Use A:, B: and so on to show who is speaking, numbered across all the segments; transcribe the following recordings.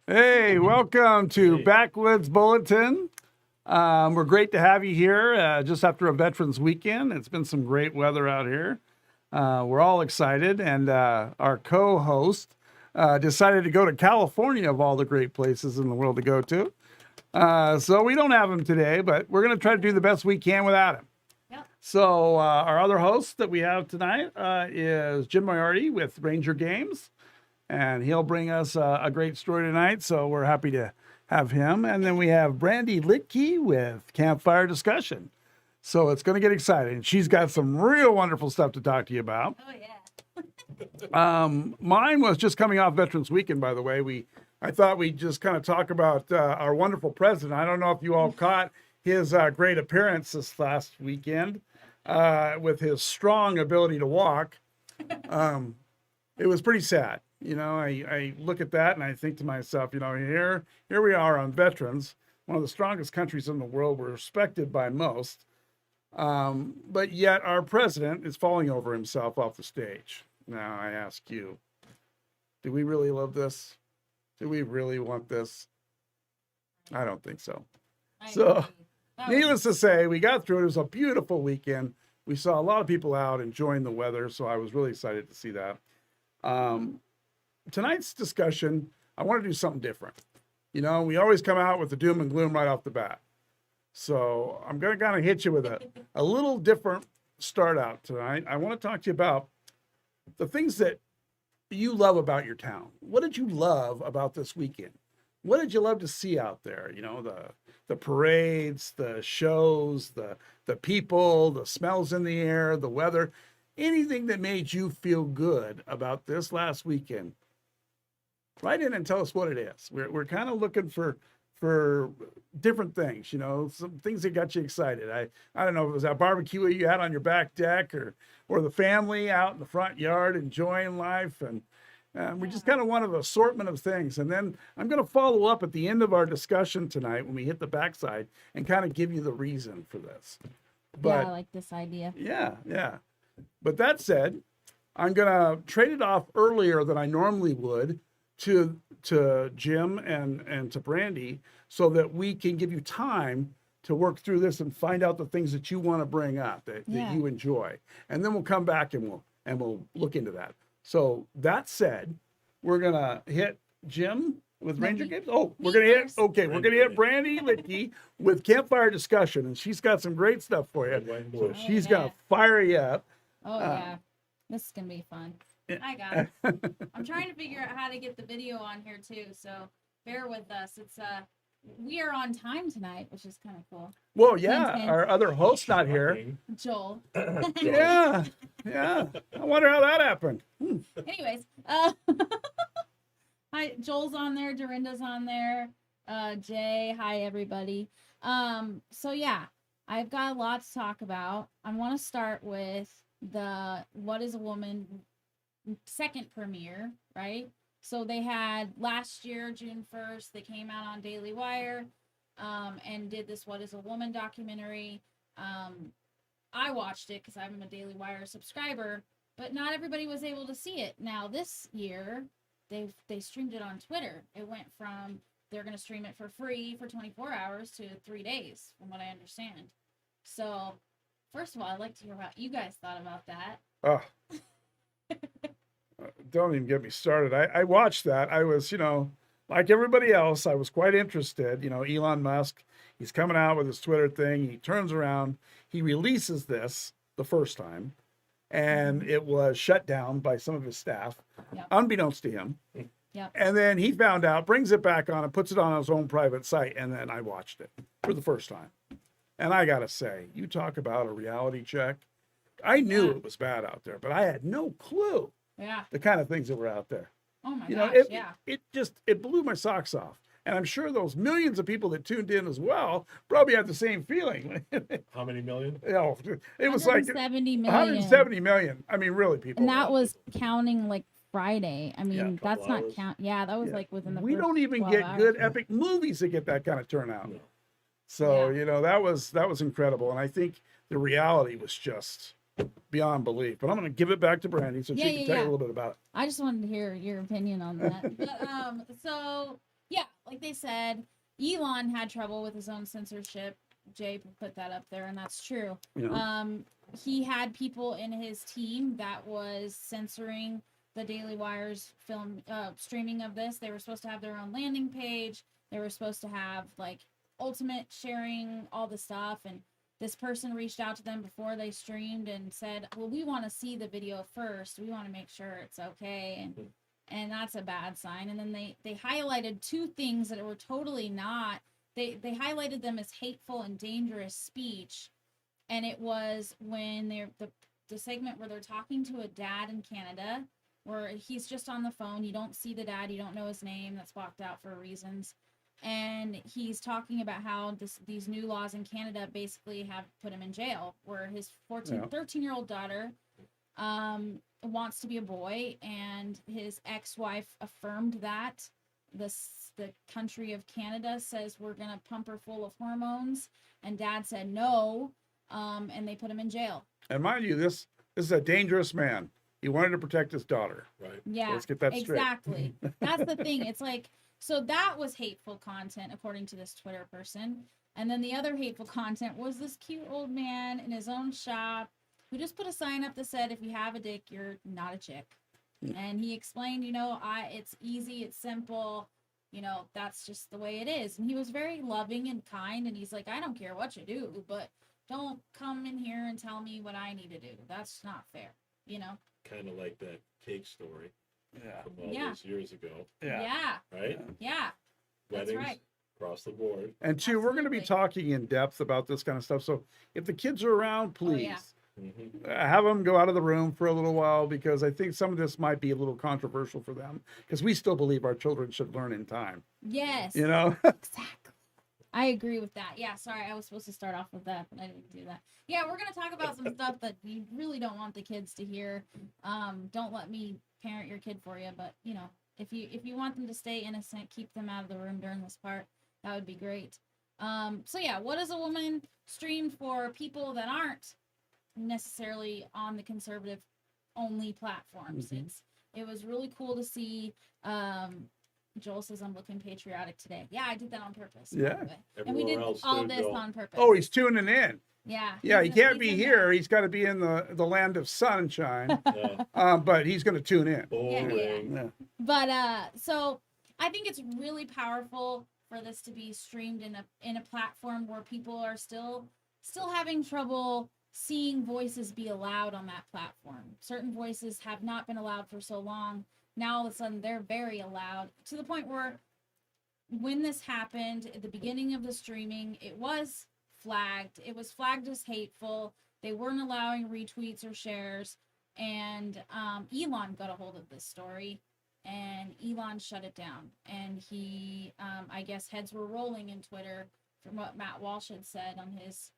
A: Hey, welcome to Backwoods Bulletin. We're great to have you here just after a Veterans Weekend. It's been some great weather out here. We're all excited, and our co-host decided to go to California, of all the great places in the world to go to. So we don't have him today, but we're going to try to do the best we can without him.
B: Yep.
A: So our other host that we have tonight is Jim Moriarty with Ranger Games. And he'll bring us a great story tonight, so we're happy to have him. And then we have Brandy Litke with Campfire Discussion. So it's going to get exciting. She's got some real wonderful stuff to talk to you about.
B: Oh, yeah.
A: Mine was just coming off Veterans Weekend, by the way. I thought we'd just kind of talk about our wonderful president. I don't know if you all caught his great appearance this last weekend with his strong ability to walk. It was pretty sad. You know, I look at that and I think to myself, you know, here we are on veterans, one of the strongest countries in the world. We're respected by most. But yet our president is falling over himself off the stage. Now I ask you, do we really love this? Do we really want this? I don't think so. So, needless to say, we got through it. It was a beautiful weekend. We saw a lot of people out enjoying the weather, so I was really excited to see that. Tonight's discussion, I want to do something different. You know, we always come out with the doom and gloom right off the bat. So I'm going to kind of hit you with a little different start out tonight. I want to talk to you about the things that you love about your town. What did you love about this weekend? What did you love to see out there? You know, the parades, the shows, the people, the smells in the air, the weather, anything that made you feel good about this last weekend. Write in and tell us what it is. We're kind of looking for different things, you know, some things that got you excited. I don't know if it was that barbecue you had on your back deck or the family out in the front yard enjoying life. And we just kind of want an assortment of things. And then I'm going to follow up at the end of our discussion tonight when we hit the backside and kind of give you the reason for this. But,
B: yeah, I like this idea.
A: Yeah. But that said, I'm going to trade it off earlier than I normally would to Jim and to Brandy so that we can give you time to work through this and find out the things that you want to bring up that you enjoy. And then we'll come back and we'll look into that. So that said, we're going to hit Jim with Ranger Games. Oh, we're going to hit Brandy Litke with Campfire Discussion, and she's got some great stuff for you. So she's going to fire you up.
B: Oh, yeah. This is going to be fun. I got it. I'm trying to figure out how to get the video on here too, so bear with us. It's we are on time tonight, which is kind of cool.
A: Well, yeah, our other host's not here.
B: Joel.
A: Yeah. I wonder how that happened.
B: Anyways, hi, Joel's on there, Dorinda's on there, Jay, hi everybody. So yeah, I've got a lot to talk about. I want to start with the What is a Woman second premiere, right? So they had last year, June 1st, they came out on Daily Wire and did this What is a Woman documentary. I watched it because I'm a Daily Wire subscriber, but not everybody was able to see it. Now this year, they streamed it on Twitter. It went from they're going to stream it for free for 24 hours to 3 days, from what I understand. So, first of all, I'd like to hear what you guys thought about that.
A: Oh. Don't even get me started. I watched that. I was, you know, like everybody else, I was quite interested. You know, Elon Musk, he's coming out with his Twitter thing. He turns around, he releases this the first time, and it was shut down by some of his staff, unbeknownst to him.
B: Yep.
A: And then he found out, brings it back on and puts it on his own private site. And then I watched it for the first time. And I got to say, you talk about a reality check. I knew it was bad out there, but I had no clue.
B: Yeah.
A: The kind of things that were out there.
B: Oh my
A: you
B: gosh,
A: know,
B: yeah.
A: It blew my socks off. And I'm sure those millions of people that tuned in as well probably had the same feeling.
C: How many million?
A: You know, it was like
B: 170 million.
A: 170 million. I mean, really, people.
B: And that was counting like Friday. I mean,
C: Yeah,
B: that's not
C: hours.
B: count. Yeah, that was like within the
A: We
B: first
A: don't even
B: 12
A: get
B: hours.
A: good epic movies that get that kind of turnout.
C: No.
A: So,
B: Yeah.
A: you know, that was incredible. And I think the reality was just beyond belief. But I'm going to give it back to Brandy so she can tell you a little bit about it.
B: I just wanted to hear your opinion on that. But, so yeah, like they said, Elon had trouble with his own censorship. Jay put that up there, and that's true.
A: Yeah.
B: He had people in his team that was censoring the Daily Wire's film streaming of this. They were supposed to have their own landing page. They were supposed to have like ultimate sharing all the stuff, and this person reached out to them before they streamed and said, well, we want to see the video first. We want to make sure it's okay. And that's a bad sign. And then they highlighted two things that were totally not. They highlighted them as hateful and dangerous speech. And it was when they're the segment where they're talking to a dad in Canada, where he's just on the phone. You don't see the dad. You don't know his name. That's blocked out for reasons. And he's talking about how these new laws in Canada basically have put him in jail, where his 13-year-old daughter wants to be a boy, and his ex-wife affirmed that. The country of Canada says we're gonna pump her full of hormones, and dad said no, and they put him in jail.
A: And mind you, this is a dangerous man. He wanted to protect his daughter.
C: Right.
B: Yeah,
A: Let's get that straight.
B: exactly. That's the thing. It's like, so that was hateful content according to this Twitter person, and then the other hateful content was this cute old man in his own shop who just put a sign up that said, if you have a dick, you're not a chick. And he explained, it's easy, it's simple, that's just the way it is. And he was very loving and kind, and he's like, I don't care what you do, but don't come in here and tell me what I need to do. That's not fair,
C: Kind of like that cake story
A: Yeah.
C: from all those years ago,
B: Yeah.
C: right?
B: Yeah. That's
C: Weddings
B: right.
C: across the board.
A: And two, we're going to be
B: Absolutely.
A: talking in depth about this kind of stuff. So if the kids are around, please
B: yeah.
A: have them go out of the room for a little while, because I think some of this might be a little controversial for them, because we still believe our children should learn in time.
B: Yes.
A: Exactly.
B: I agree with that. Yeah, sorry, I was supposed to start off with that, but I didn't do that. Yeah, we're gonna talk about some stuff that you really don't want the kids to hear. Don't let me parent your kid for you, but if you want them to stay innocent, keep them out of the room during this part. That would be great. So yeah, what is a woman stream for people that aren't necessarily on the conservative only platforms? It was really cool to see. Joel says I'm looking patriotic today. Yeah, I did that on purpose. by
A: Yeah.
B: the way. And we
C: Everywhere
B: did
C: else
B: all
C: too,
B: this
C: Joel.
B: on purpose.
A: Oh, he's tuning in.
B: Yeah.
A: Yeah, he
B: he's
A: can't be
B: in
A: here.
B: there.
A: He's got to be in the land of sunshine.
C: Yeah.
A: But he's going to tune in.
C: Bowling.
A: Yeah.
B: But so I think it's really powerful for this to be streamed in a platform where people are still having trouble seeing voices be allowed on that platform. Certain voices have not been allowed for so long. Now all of a sudden they're very allowed, to the point where when this happened at the beginning of the streaming, it was flagged. It was flagged as hateful. They weren't allowing retweets or shares. And Elon got a hold of this story, and Elon shut it down. And he, I guess, heads were rolling in Twitter from what Matt Walsh had said on his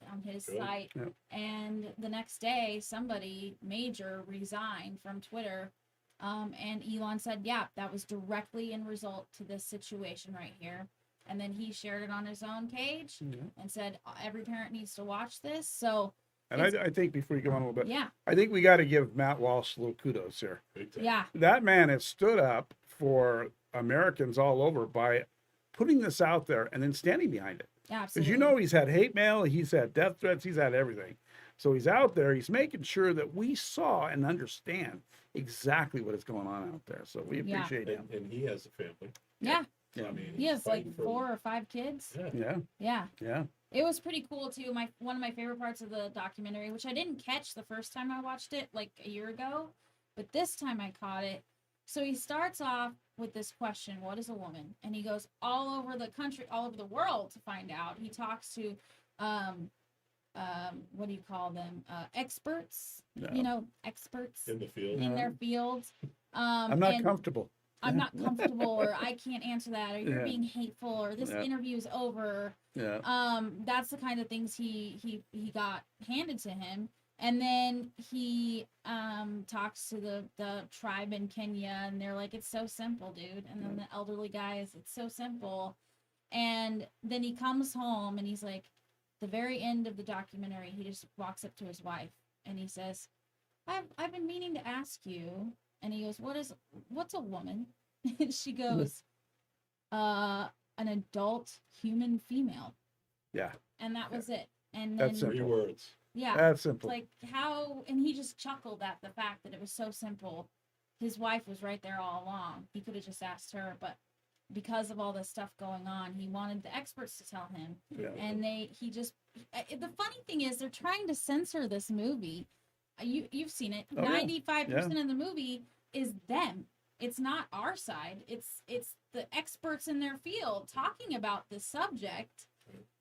C: Good.
B: site.
A: Yep.
B: And the next day, somebody major resigned from Twitter. And Elon said, yeah, that was directly in result to this situation right here. And then he shared it on his own page and said, every parent needs to watch this. So,
A: And I think before you go on a little bit,
B: yeah,
A: I think we got to give Matt Walsh a little kudos here.
C: Big time.
B: yeah,
A: That man has stood up for Americans all over by putting this out there and then standing behind it.
B: absolutely.
A: Because he's had hate mail, he's had death threats, he's had everything. So he's out there, he's making sure that we saw and understand exactly what is going on out there. So we
B: Yeah.
A: appreciate him.
C: And he has a family.
B: Yeah,
A: Yeah.
C: I mean,
B: he
C: he's
B: has like
C: fighting for-
B: 4 or 5 kids.
C: Yeah.
A: Yeah.
B: Yeah.
A: Yeah.
B: It was pretty cool too. One of my favorite parts of the documentary, which I didn't catch the first time I watched it like a year ago, but this time I caught it. So he starts off with this question, what is a woman? And he goes all over the country, all over the world to find out. He talks to what do you call them? Experts,
A: Yeah.
B: experts
C: In the field.
B: in their fields.
A: I'm not
B: and
A: comfortable.
B: I'm not comfortable, or I can't answer that, or you're
A: Yeah.
B: being hateful, or this
A: Yeah.
B: interview is over.
A: Yeah.
B: That's the kind of things he got handed to him. And then he talks to the tribe in Kenya, and they're like, it's so simple, dude. And then the elderly guy is, it's so simple. And then he comes home, and he's like, the very end of the documentary, he just walks up to his wife and he says, I've been meaning to ask you. And he goes, what's a woman? And she goes, an adult human female,
A: Yeah,
B: and that was it. And
A: That's
B: then,
C: Three
A: simple.
C: words.
B: yeah,
A: that's simple.
B: like how, and he just chuckled at the fact that it was so simple. His wife was right there all along. He could have just asked her, but because of all this stuff going on, he wanted the experts to tell him.
A: Yeah.
B: And the funny thing is they're trying to censor this movie. You've seen it.
A: Oh, yeah.
B: 95% of the movie is them. It's not our side. It's the experts in their field talking about this subject,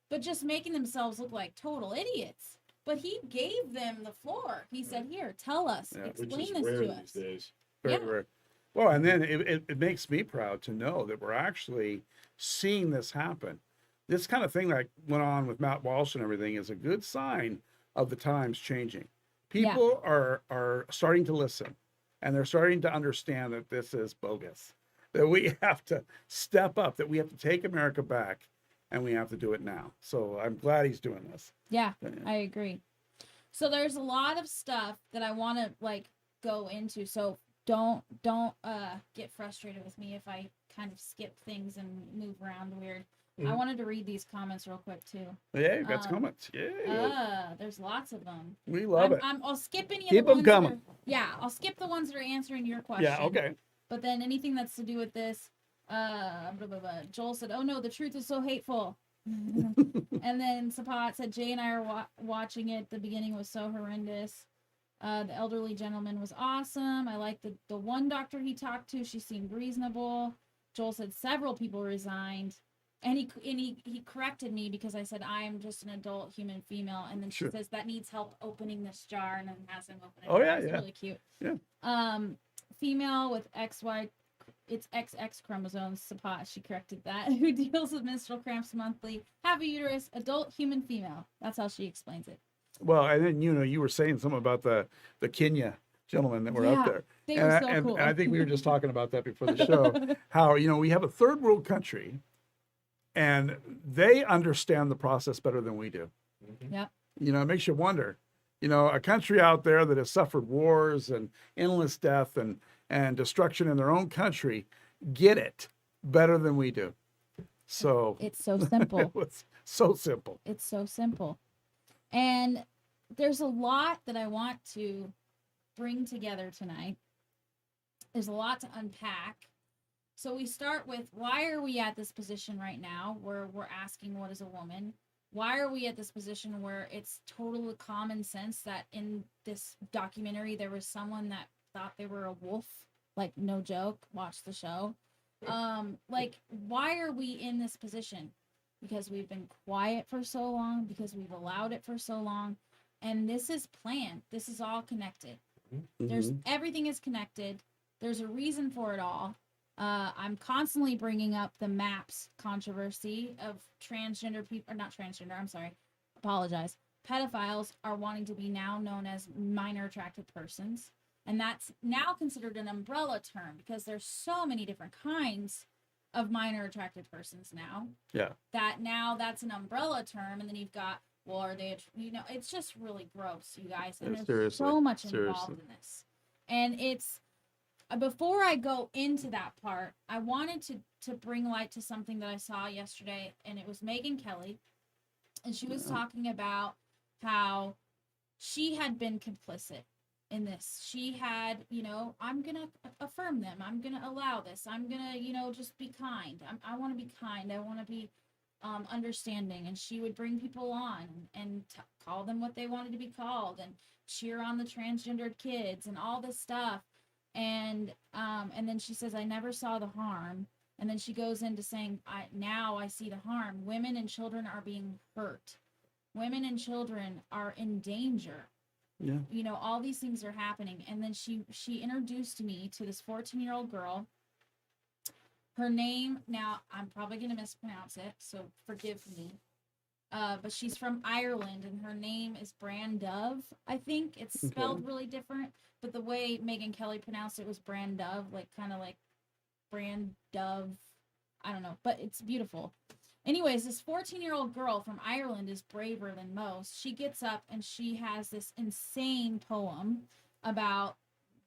B: but just making themselves look like total idiots. But he gave them the floor. He said, "Here, tell us,
A: Yeah.
C: Which
B: explain
C: is
B: this
C: rare
B: to
C: these
B: us."
C: days.
A: Very
B: Yeah.
A: rare. Well, and then it makes me proud to know that we're actually seeing this happen. This kind of thing that went on with Matt Walsh and everything is a good sign of the times changing.
B: Yeah.
A: People are starting to listen, and they're starting to understand that this is bogus, that we have to step up, that we have to take America back, and we have to do it now. So I'm glad he's doing this.
B: Yeah,
A: Yeah.
B: I agree. So there's a lot of stuff that I want to like go into. So don't get frustrated with me if I kind of skip things and move around weird. I
C: Mhm.
B: wanted to read these comments real quick too.
A: Yeah, you got
B: Um,
A: comments. Yeah,
B: There's lots of them.
A: we love it.
B: I'll skip any
A: Keep
B: of the
A: 'em
B: ones that
A: coming.
B: are, yeah, I'll skip the ones that are answering your question.
A: Yeah, okay.
B: But then anything that's to do with this, blah, blah, blah. Joel said, "Oh no, the truth is so hateful." And then Sapat said, "Jay and I are watching it. The beginning was so horrendous. The elderly gentleman was awesome. I liked the one doctor he talked to. She seemed reasonable." Joel said several people resigned. And he corrected me because I said I'm just an adult human female, and then she
A: Sure.
B: says that needs help opening this jar, and then has him open it.
A: Oh, yeah,
B: It's
A: yeah.
B: really cute.
A: Yeah.
B: Female with XY, it's XX chromosomes. Sapat, she corrected that. Who deals with menstrual cramps monthly? Have a uterus, adult human female. That's how she explains it.
A: Well, and then you were saying something about the Kenya gentlemen that were
B: Yeah,
A: out there.
B: they
A: and,
B: were
A: I-
B: so
A: and,
B: cool.
A: and I think we were just talking about that before the show. How we have a third world country, and they understand the process better than we do.
C: Mhm.
B: Yep.
A: It makes you wonder. A country out there that has suffered wars and endless death and destruction in their own country get it better than we do. So
B: It's so simple.
A: it was so simple.
B: It's so simple. And there's a lot that I want to bring together tonight. There's a lot to unpack. So we start with, why are we at this position right now where we're asking what is a woman? Why are we at this position where it's total common sense that in this documentary there was someone that thought they were a wolf? Like, no joke, watch the show. Like, why are we in this position? Because we've been quiet for so long, because we've allowed it for so long, and this is planned. This is all connected. There's
A: Mhm.
B: everything is connected. There's a reason for it all. I'm constantly bringing up the MAPS controversy of transgender people, or not transgender, I'm sorry, apologize. Pedophiles are wanting to be now known as minor attracted persons. And that's now considered an umbrella term because there's so many different kinds of minor attracted persons now.
A: Yeah.
B: That now that's an umbrella term. And then you've got, well, are they, it's just really gross, you guys. And
A: Yeah,
B: there's so
A: seriously,
B: much involved
A: seriously.
B: in this. And it's, before I go into that part, I wanted to bring light to something that I saw yesterday, and it was Megyn Kelly, and she was
A: Yeah.
B: talking about how she had been complicit in this. She had, I'm gonna affirm them. I'm gonna allow this. I'm gonna, just be kind. I want to be kind. I want to be understanding. And she would bring people on and call them what they wanted to be called, and cheer on the transgendered kids and all this stuff. And then she says, I never saw the harm. And then she goes into saying, now I see the harm. Women and children are being hurt. Women and children are in danger.
A: Yeah.
B: All these things are happening. And then she introduced me to this 14-year-old girl. Her name, now I'm probably going to mispronounce it, so forgive me. But she's from Ireland, and her name is Brandove, I think. It's spelled really different, but the way Megyn Kelly pronounced it was Brandove, like kind of like Brandove. I don't know, but it's beautiful. Anyways, this 14-year-old girl from Ireland is braver than most. She gets up and she has this insane poem about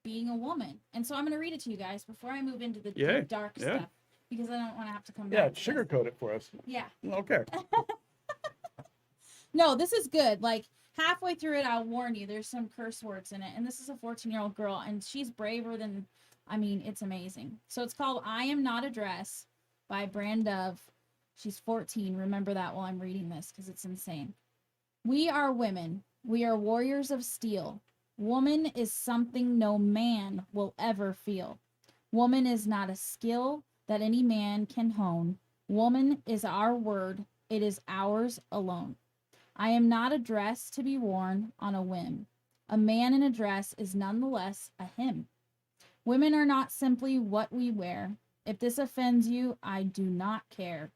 B: being a woman. And so I'm going to read it to you guys before I move into the
A: Yeah,
B: deep, dark
A: yeah.
B: stuff. because I don't want to have to come
A: Yeah,
B: back. to this.
A: sugarcoat it for us.
B: Yeah.
A: Okay.
B: No, this is good. Like halfway through it, I'll warn you, there's some curse words in it. And this is a 14-year-old girl, and she's braver than, I mean, it's amazing. So it's called I Am Not a Dress by Brand Dove. She's 14. Remember that while I'm reading this because it's insane. We are women. We are warriors of steel. Woman is something no man will ever feel. Woman is not a skill that any man can hone. Woman is our word. It is ours alone. I am not a dress to be worn on a whim. A man in a dress is nonetheless a him. Women are not simply what we wear. If this offends you, I do not care.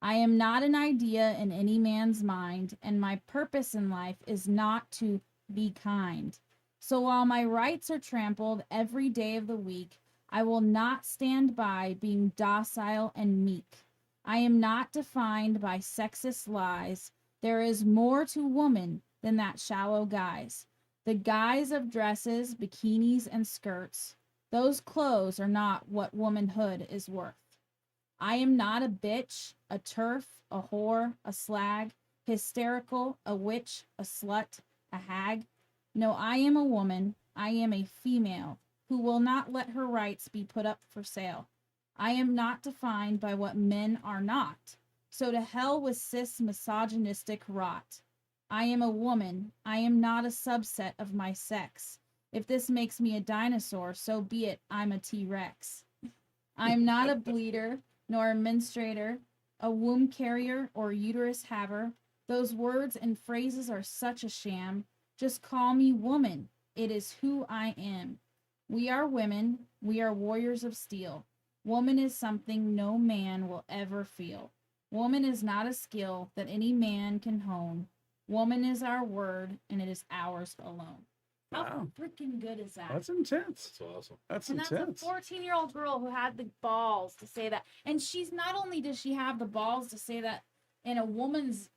B: I am not an idea in any man's mind, and my purpose in life is not to be kind. So while my rights are trampled every day of the week, I will not stand by being docile and meek. I am not defined by sexist lies. There is more to woman than that shallow guise. The guise of dresses, bikinis, and skirts. Those clothes are not what womanhood is worth. I am not a bitch, a turf, a whore, a slag, hysterical, a witch, a slut, a hag. No, I am a woman. I am a female who will not let her rights be put up for sale. I am not defined by what men are not. So to hell with cis misogynistic rot. I am a woman. I am not a subset of my sex. If this makes me a dinosaur, so be it. I'm a T-Rex. I am not a bleeder, nor a menstruator, a womb carrier, or uterus haver. Those words and phrases are such a sham. Just call me woman. It is who I am. We are women. We are warriors of steel. Woman is something no man will ever feel. Woman is not a skill that any man can hone. Woman is our word, and it is ours alone. How
A: Wow.
B: freaking good is that?
A: That's intense.
C: That's awesome.
A: That's
B: And that's
A: intense.
B: a 14-year-old girl who had the balls to say that. And she's not only does she have the balls to say that in a woman's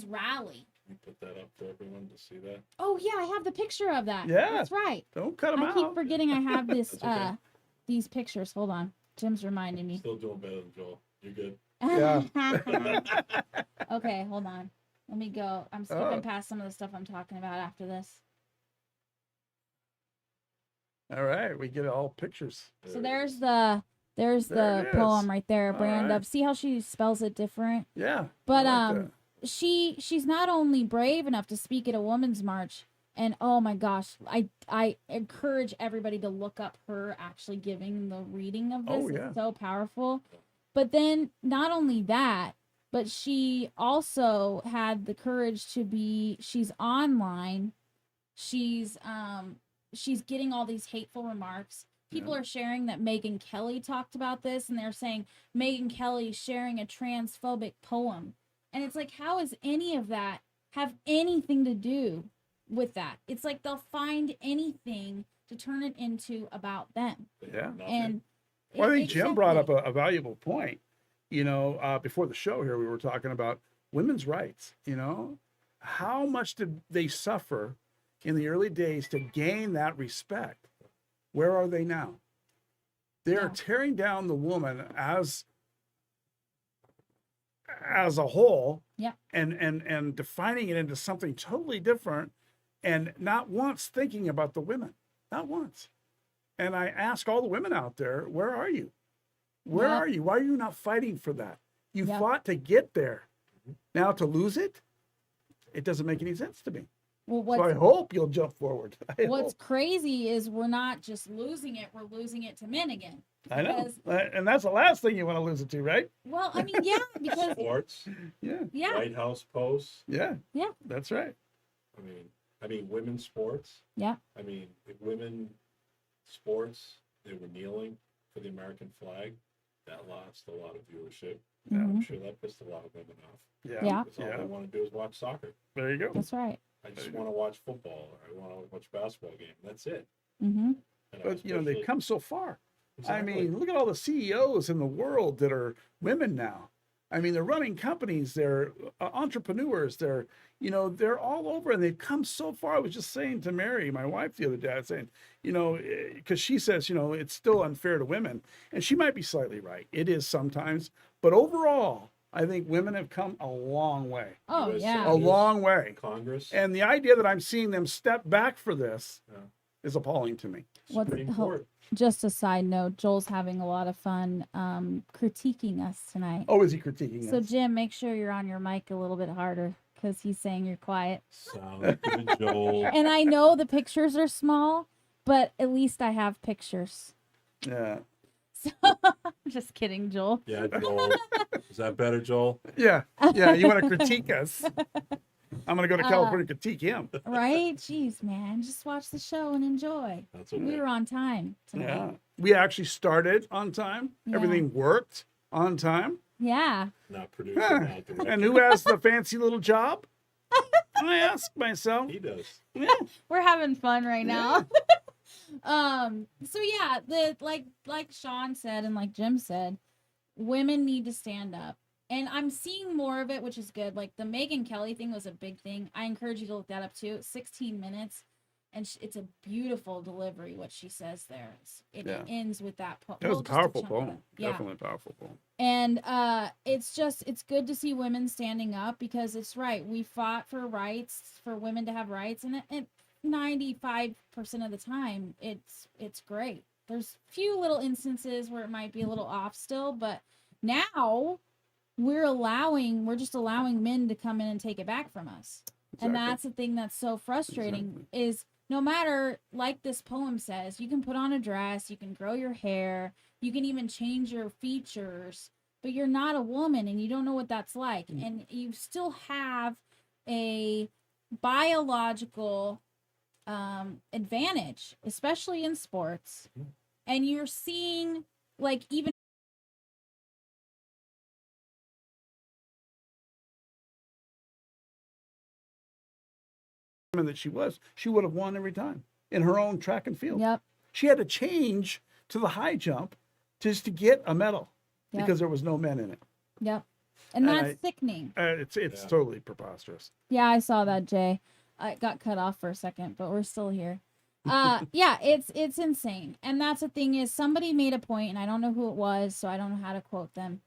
B: rally.
C: You put that up for everyone to see that.
B: Oh yeah, I have the picture of that.
A: Yeah.
B: That's right.
A: Don't cut them
B: I
A: out.
B: keep forgetting I have this
C: That's okay.
B: these pictures. Hold on. Jim's reminding me.
C: Still doing better than Joel. You're good.
A: Yeah.
B: Okay, hold on. Let me go. I'm skipping
A: Oh.
B: past some of the stuff I'm talking about after this.
A: All right, we get all pictures.
B: So
C: There it
B: there's
C: is.
B: the
A: There it
B: poem
A: is.
B: right there,
A: All
B: Brand
A: right.
B: Up. See how she spells it different?
A: Yeah.
B: But
A: I like that.
B: she's not only brave enough to speak at a women's march, and oh my gosh, I encourage everybody to look up her actually giving the reading of this.
A: Oh, yeah.
B: It's so powerful. But then not only that, but she also had the courage to be, she's online. She's getting all these hateful remarks. People are sharing that Megyn Kelly talked about this, and they're saying Megyn Kelly sharing a transphobic poem. And it's like, how is any of that have anything to do with that? It's like they'll find anything to turn it into about them.
C: They
A: Yeah.
C: have nothing.
B: And
A: Well, I think Jim brought up
B: exactly.
A: a valuable point. You know, before the show here, we were talking about women's rights. You know, how much did they suffer in the early days to gain that respect? Where are they now? They're
B: Yeah.
A: tearing down the woman as a whole,
B: Yeah.
A: and defining it into something totally different, and not once thinking about the women, not once. And I ask all the women out there, where are you? Where
B: Yeah.
A: are you? Why are you not fighting for that? You
B: Yeah.
A: fought to get there. Now to lose it, it doesn't make any sense to me.
B: Well,
A: So I hope you'll jump forward.
B: what's crazy is we're not just losing it, we're losing it to men again.
A: I know.
B: because-
A: And that's the last thing you want to lose it to, right?
B: Well, I mean, yeah, because
C: Sports,
A: Yeah.
B: yeah,
C: White House posts.
A: Yeah.
B: Yeah.
A: That's right.
C: I mean, women's sports.
B: Yeah.
C: I mean, if women sports, they were kneeling for the American flag. That lost a lot of viewership. I'm
B: mhm,
C: sure that pissed a lot of women off.
A: Yeah.
B: Yeah.
C: Because all
A: Yeah.
C: they want to do is watch soccer.
A: There you go.
B: that's right.
C: I just
A: There you
C: want to watch football, or I want to watch a basketball game. That's it.
B: Mm-hmm.
C: And
A: But you know, they've
C: especially-
A: come so far.
C: Exactly.
A: I mean, look at all the CEOs in the world that are women now. I mean, they're running companies, they're entrepreneurs, they're all over, and they've come so far. I was just saying to Mary, my wife, the other day, I was saying, because she says, it's still unfair to women, and she might be slightly right. It is sometimes, but overall, I think women have come a long way,
B: Oh
C: US
B: yeah.
A: a long way.
C: Congress,
A: And the idea that I'm seeing them step back for this
C: Yeah.
A: is appalling to me.
B: What's
C: Supreme Court.
B: Just a side note, Joel's having a lot of fun critiquing us tonight.
A: Oh, is he critiquing
B: So
A: us?
B: Jim, make sure you're on your mic a little bit harder because he's saying you're quiet.
C: Sounds good, Joel.
B: And I know the pictures are small, but at least I have pictures.
A: Yeah.
B: So I'm just kidding, Joel.
C: Yeah, Joel. Is that better, Joel?
A: Yeah. You want to critique us? I'm going to go to California to critique him.
B: Right? Jeez, man. Just watch the show and enjoy.
C: That's okay.
B: We were on time tonight.
A: Yeah. We actually started on time.
B: Yeah.
A: Everything worked on time.
B: Yeah.
C: Not producer,
A: Huh.
C: not director.
A: And who has the fancy little job? I ask myself.
C: He does.
A: Yeah.
B: We're having fun right now. So yeah, like Sean said and like Jim said, women need to stand up. And I'm seeing more of it, which is good. Like the Megyn Kelly thing was a big thing. I encourage you to look that up too. 16 minutes. And it's a beautiful delivery, what she says there. It
A: Yeah.
B: ends with that poem.
A: It was a powerful poem.
B: Yeah.
A: Definitely a powerful poem.
B: And it's good to see women standing up because it's right. We fought for rights, for women to have rights. And 95% of the time, it's great. There's few little instances where it might be a little off still, but now we're just allowing men to come in and take it back from us. And
A: Exactly.
B: that's the thing that's so frustrating is no matter, like this poem says, you can put on a dress, you can grow your hair, you can even change your features, but you're not a woman and you don't know what that's like. And you still have a biological advantage, especially in sports. And you're seeing like even
A: That she would have won every time in her own track and field.
B: Yep.
A: She had to change to the high jump just to get a medal
B: Yep.
A: because there was no men in it.
B: Yep. And
A: And
B: that's sickening.
A: It's
C: Yeah.
A: totally preposterous.
B: Yeah, I saw that, Jay. I got cut off for a second, but we're still here. Yeah, it's insane. And that's the thing is somebody made a point, and I don't know who it was, so I don't know how to quote them.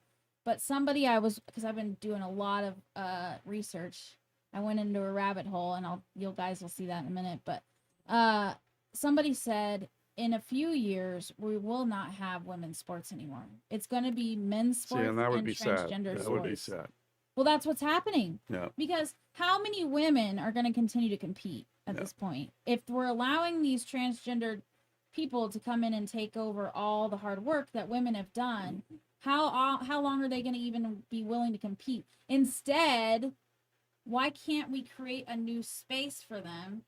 B: But somebody because I've been doing a lot of research. I went into a rabbit hole, and you guys will see that in a minute. But somebody said in a few years we will not have women's sports anymore. It's going to be men's sports
A: See, and that would
B: and
A: be sad.
B: transgender
A: That
B: sports.
A: would be sad.
B: Well, that's what's happening.
A: Yeah.
B: Because how many women are going to continue to compete at
A: Yeah.
B: this point? If we're allowing these transgendered people to come in and take over all the hard work that women have done, how long are they going to even be willing to compete? Instead, why can't we create a new space for them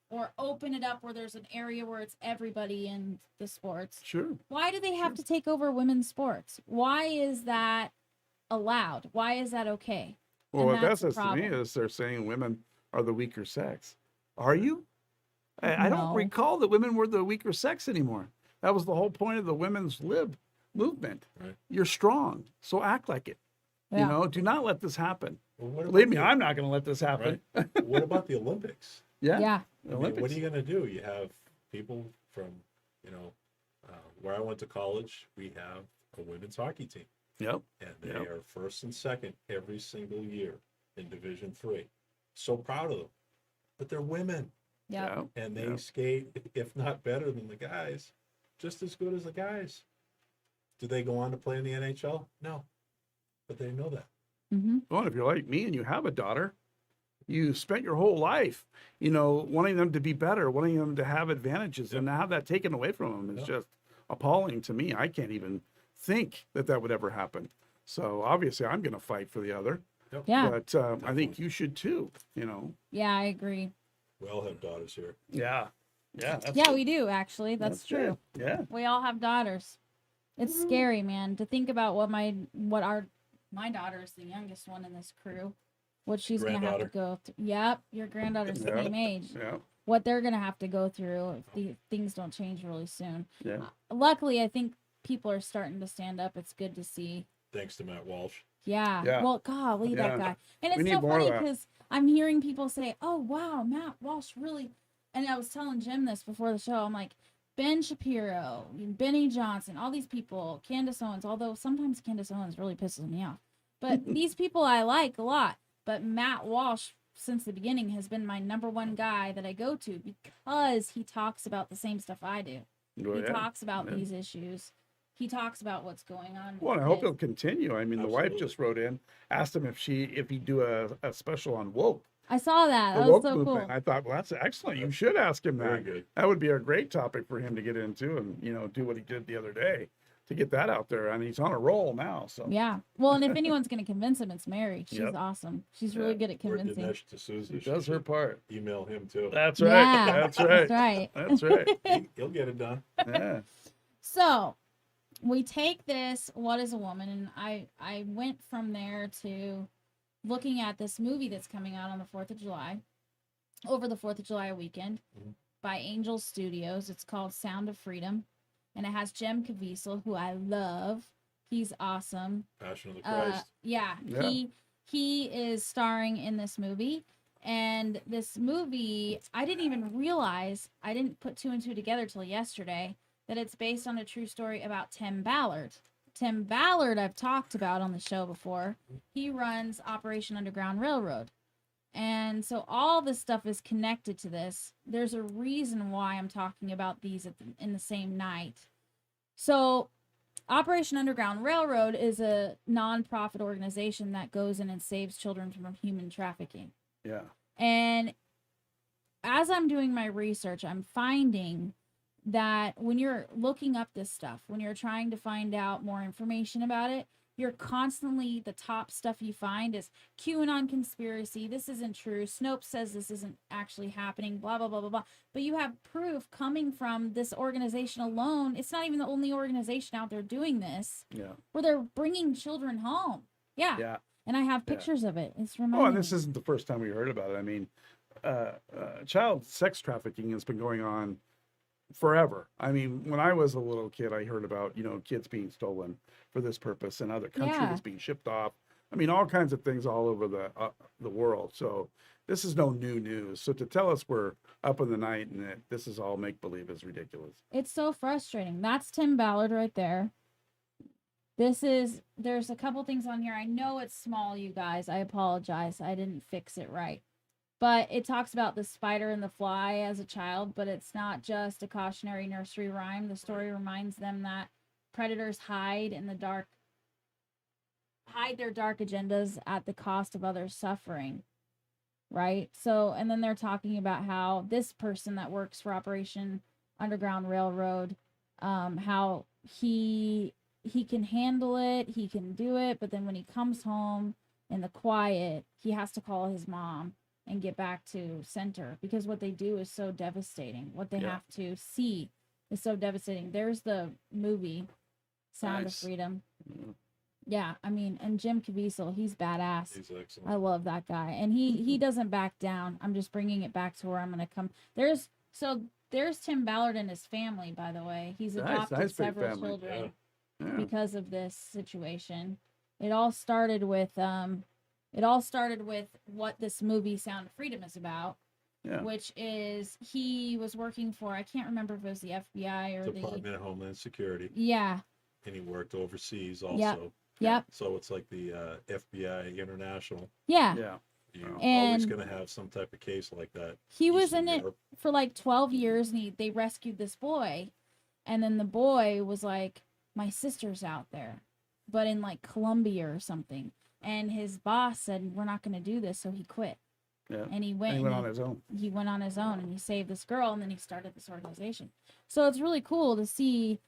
B: or open it up where there's an area where it's everybody in the sports?
A: Sure.
B: Why do they have to take over women's sports? Why is that allowed? Why is that okay?
A: Well,
B: And
A: what that
B: that's the
A: says to me
B: problem.
A: is they're saying women are the weaker sex. Are you? I don't
B: No.
A: recall that women were the weaker sex anymore. That was the whole point of the women's lib movement.
C: Right.
A: You're strong, so act like it.
B: Yeah.
A: Do not let this happen.
C: Well, what
A: Believe
C: about
A: me,
C: the-
A: I'm not going to let this happen.
C: What about the Olympics?
A: Yeah.
B: Yeah.
A: The
C: I mean,
A: Olympics.
C: what are you going to do? You have people from, where I went to college, we have a women's hockey team,
A: Yep.
C: and they
A: Yep.
C: are first and second every single year in Division III. So proud of them. But they're women,
B: Yeah.
C: and they
A: Yep.
C: skate, if not better than the guys, just as good as the guys. Do they go on to play in the NHL? No. But they know that.
B: Mm-hmm.
A: Well, if you're like me and you have a daughter, you spent your whole life, wanting them to be better, wanting them to have advantages, and to have that taken away from them is
C: Yep.
A: just appalling to me. I can't even think that would ever happen. So obviously, I'm going to fight for the other,
B: Yeah.
A: but I think you should too.
B: Yeah, I agree.
C: We all have daughters here.
A: Yeah, that's
B: Yeah,
A: good.
B: we do actually. That's true.
A: good. Yeah,
B: We all have daughters. It's scary, man, to think about what my daughter is the youngest one in this crew. What she's gonna have to go through. Yep, your granddaughter's the
A: Yeah.
B: same age.
A: yeah,
B: What they're gonna have to go through if the things don't change really soon.
A: yeah.
B: Luckily, I think people are starting to stand up. It's good to see.
C: Thanks to Matt Walsh.
B: Yeah.
A: Yeah.
B: Well, golly,
A: Yeah.
B: that guy. And
A: We
B: it's
A: need
B: so
A: more of
B: funny
A: that.
B: because I'm hearing people say, "Oh, wow, Matt Walsh really." And I was telling Jim this before the show. I'm like, Ben Shapiro, Benny Johnson, all these people, Candace Owens. Although sometimes Candace Owens really pisses me off, but these people I like a lot. But Matt Walsh, since the beginning, has been my number one guy that I go to because he talks about the same stuff I do.
A: Well,
B: He
A: yeah.
B: talks about
A: Yeah.
B: these issues. He talks about what's going on. with
A: Well, and I hope
B: kids.
A: it'll continue. I mean, the wife
C: Absolutely.
A: just wrote in, asked him if he'd do a special on woke,
B: I saw that.
A: the
B: That was
A: woke
B: so
A: movement.
B: cool.
A: I thought, well, that's excellent. You should ask him
C: Very
A: that.
C: good.
A: That would be a great topic for him to get into, and do what he did the other day to get that out there. And he's on a roll now. So
B: Yeah. Well, and if anyone's going to convince him, it's Mary. She's
A: Yep.
B: awesome. She's really good at
C: Or
B: convincing.
C: Dinesh D'Souza.
A: she
C: She
A: does her
C: should
A: part.
C: email him too.
A: That's right.
B: Yeah,
A: That's right.
B: That's right.
A: That's right.
C: He'll get it done.
A: Yeah.
B: So we take this, What is a Woman? And I went from there to looking at this movie that's coming out on the 4th of July, over the 4th of July weekend,
C: Mhm.
B: by Angel Studios. It's called Sound of Freedom. And it has Jem Caviezel, who I love. He's awesome.
C: Passion of the Christ.
B: Yeah,
A: Yeah.
B: he is starring in this movie. And this movie, I didn't even realize, I didn't put two and two together till yesterday, that it's based on a true story about Tim Ballard. Tim Ballard, I've talked about on the show before. He runs Operation Underground Railroad. And so all this stuff is connected to this. There's a reason why I'm talking about these in the same night. So Operation Underground Railroad is a nonprofit organization that goes in and saves children from human trafficking.
A: Yeah.
B: And as I'm doing my research, I'm finding that when you're looking up this stuff, when you're trying to find out more information about it, you're constantly, the top stuff you find is QAnon conspiracy. This isn't true. Snopes says this isn't actually happening, blah, blah, blah, blah, blah. But you have proof coming from this organization alone. It's not even the only organization out there doing this,
A: Yeah.
B: where they're bringing children home. Yeah.
A: Yeah.
B: And I have
A: Yeah.
B: pictures of it. It's
A: Oh,
B: reminding
A: and this
B: me.
A: isn't the first time we heard about it. I mean, child sex trafficking has been going on forever. I mean, when I was a little kid, I heard about, kids being stolen for this purpose and other countries
B: Yeah.
A: being shipped off. I mean, all kinds of things all over the world. So this is no new news. So to tell us we're up in the night and that this is all make believe is ridiculous.
B: It's so frustrating. That's Tim Ballard right there. There's a couple things on here. I know it's small, you guys. I apologize. I didn't fix it right. But it talks about the spider and the fly as a child, but it's not just a cautionary nursery rhyme. The story reminds them that predators hide their dark agendas at the cost of others' suffering. Right? So, and then they're talking about how this person that works for Operation Underground Railroad, how he can handle it, he can do it, but then when he comes home in the quiet, he has to call his mom and get back to center, because what they do is so devastating. What they
A: Yeah.
B: have to see is so devastating. There's the movie Sound
A: Nice.
B: of Freedom.
A: Mm.
B: Yeah, I mean, and Jim Caviezel, he's badass.
C: He's excellent.
B: I love that guy, and he doesn't back down. I'm just bringing it back to where I'm gonna come. There's Tim Ballard and his family, by the way. He's adopted
A: nice big
B: several
A: family.
B: children
A: Yeah.
B: because of this situation. It all started with what this movie Sound of Freedom is about,
A: Yeah.
B: which is he was working for, I can't remember if it was the FBI or
C: Department of Homeland Security,
B: yeah,
C: and he worked overseas also.
B: yep,
C: So it's like the FBI International.
B: yeah.
A: Yeah.
C: You're always
B: And
C: going to have some type of case like that.
B: He was
C: Eastern
B: in it
C: Europe.
B: for like 12 years, and they rescued this boy, and then the boy was like, my sister's out there, but in like Colombia or something, and his boss said, we're not going to do this, so he quit.
A: Yeah.
B: And he went
A: And he went on his own.
B: he went on his own, and he saved this girl, and then he started this organization. So it's really cool to see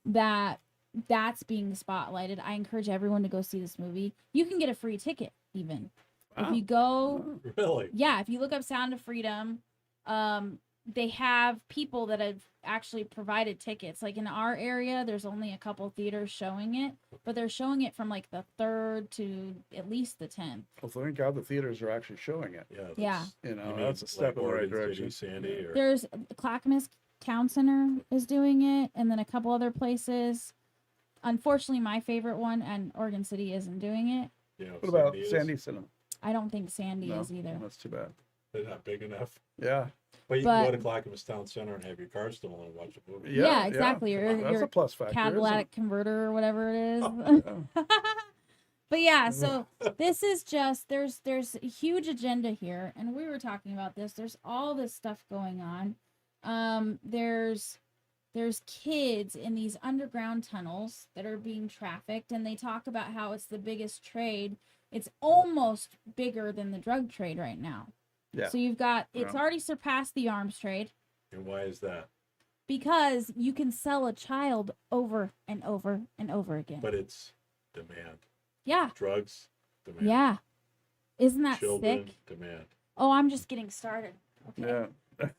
B: that that's being spotlighted. I encourage everyone to go see this movie. You can get a free ticket even if you go.
C: Really?
B: Yeah, if you look up Sound of Freedom, they have people that have actually provided tickets. Like in our area, there's only a couple theaters showing it, but they're showing it from like the 3rd to at least the 10th.
A: Well, thank God the theaters are actually showing it.
C: Yeah.
B: Yeah.
C: You mean
A: That's a step in the right
C: Oregon
A: direction.
C: City, Sandy, or
B: There's Clackamas Town Center is doing it, and then a couple other places. Unfortunately, my favorite one, and Oregon City isn't doing it.
C: You know,
A: What about
C: is.
A: Sandy Cinema?
B: I don't think Sandy
A: No,
B: is either.
A: that's too bad.
C: They're not big enough.
A: Yeah.
C: But you can
B: But-
C: go to Clackamas Town Center and have your car stolen and watch a movie.
B: Yeah, exactly.
A: Come
B: Your-
A: on, that's
B: your
A: a plus factor.
B: Cadillac converter or whatever it is.
A: Isn't it? Yeah.
B: But yeah, so this is just there's a huge agenda here, and we were talking about this. There's all this stuff going on. There's kids in these underground tunnels that are being trafficked, and they talk about how it's the biggest trade. It's almost bigger than the drug trade right now.
A: Yeah.
B: So you've got it's
A: Yeah.
B: already surpassed the arms trade
C: And why is that?
B: because you can sell a child over and over and over again.
C: But it's demand.
B: Yeah.
C: Drugs, demand.
B: Yeah. Isn't that
C: Children,
B: sick?
C: demand.
B: Oh, I'm just getting started. Okay.
A: Yeah.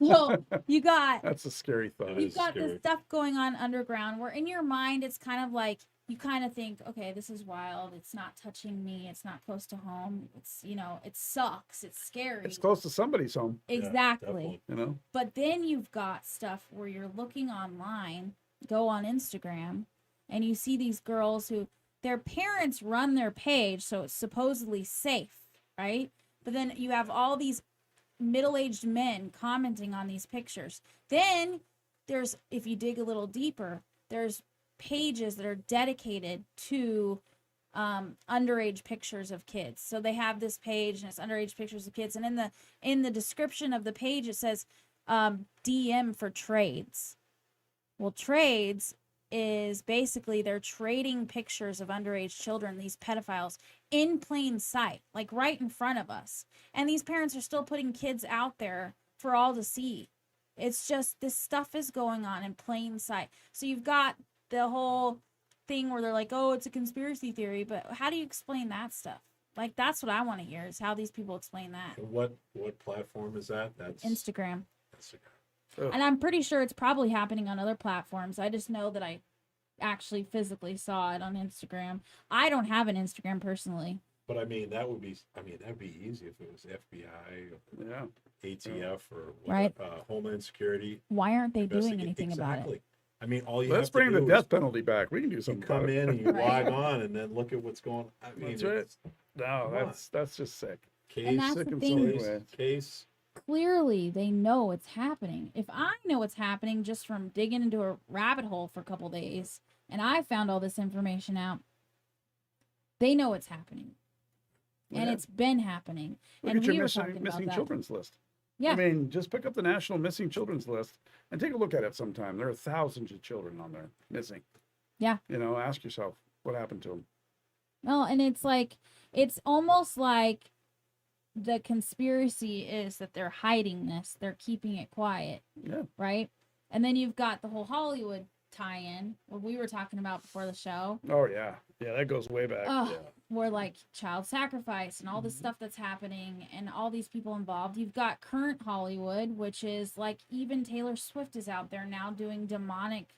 B: So you got
A: That's a scary thought.
C: It
B: you've
C: is
B: got
C: scary.
B: this stuff going on underground where in your mind it's kind of like you kind of think, okay, this is wild. It's not touching me. It's not close to home. It's it sucks. It's scary.
A: It's close to somebody's home,
C: Yeah,
B: Exactly.
C: definitely.
B: But then you've got stuff where you're looking online, go on Instagram, and you see these girls who their parents run their page, so it's supposedly safe, right? But then you have all these middle-aged men commenting on these pictures. Then there's, if you dig a little deeper, there's pages that are dedicated to underage pictures of kids. So they have this page and it's underage pictures of kids, and in the description of the page it says DM for trades. Well, trades is basically they're trading pictures of underage children, these pedophiles, in plain sight, like right in front of us. And these parents are still putting kids out there for all to see. It's just this stuff is going on in plain sight. So you've got the whole thing where they're like, oh, it's a conspiracy theory, but how do you explain that stuff? Like, that's what I want to hear is how these people explain that.
C: And what platform is that? That's
B: Instagram.
C: Instagram.
B: And I'm pretty sure it's probably happening on other platforms. I just know that I actually physically saw it on Instagram. I don't have an Instagram personally.
C: But that'd be easy if it was FBI, or
A: Yeah.
C: ATF, or
B: Right.
C: Homeland Security.
B: Why aren't they doing
C: investigate-
B: anything about it?
C: Exactly. I mean, all you
A: Let's
C: have
A: bring
C: to
A: the
C: do is
A: death penalty back. We can do
C: you
A: something
C: come
A: about
C: in
A: it.
C: and you
B: Right.
C: log on and then look at what's going on. I mean,
A: That's right.
C: it's
A: No,
C: Come
A: that's just sick.
C: case,
B: that's
A: Sick
B: the
A: in
B: thing.
A: so many
C: case,
A: ways.
C: case.
B: Clearly, they know it's happening. If I know it's happening just from digging into a rabbit hole for a couple days and I found all this information out, they know it's happening. And
A: Yeah.
B: it's been happening.
A: Look
B: and
A: at your
B: we were
A: missing,
B: talking about
A: missing
B: that.
A: children's list.
B: Yeah.
A: I mean, just pick up the National Missing Children's List and take a look at it sometime. There are thousands of children on there missing.
B: Yeah.
A: Ask yourself what happened to them.
B: Well, and it's like, it's almost like the conspiracy is that they're hiding this, they're keeping it quiet,
A: Yeah.
B: right? And then you've got the whole Hollywood tie-in, what we were talking about before the show,
A: Oh, yeah. Yeah, that goes way back.
B: Ugh.
A: Yeah.
B: where like child sacrifice and all this
A: Mhm.
B: stuff that's happening and all these people involved. You've got current Hollywood, which is like even Taylor Swift is out there now doing demonic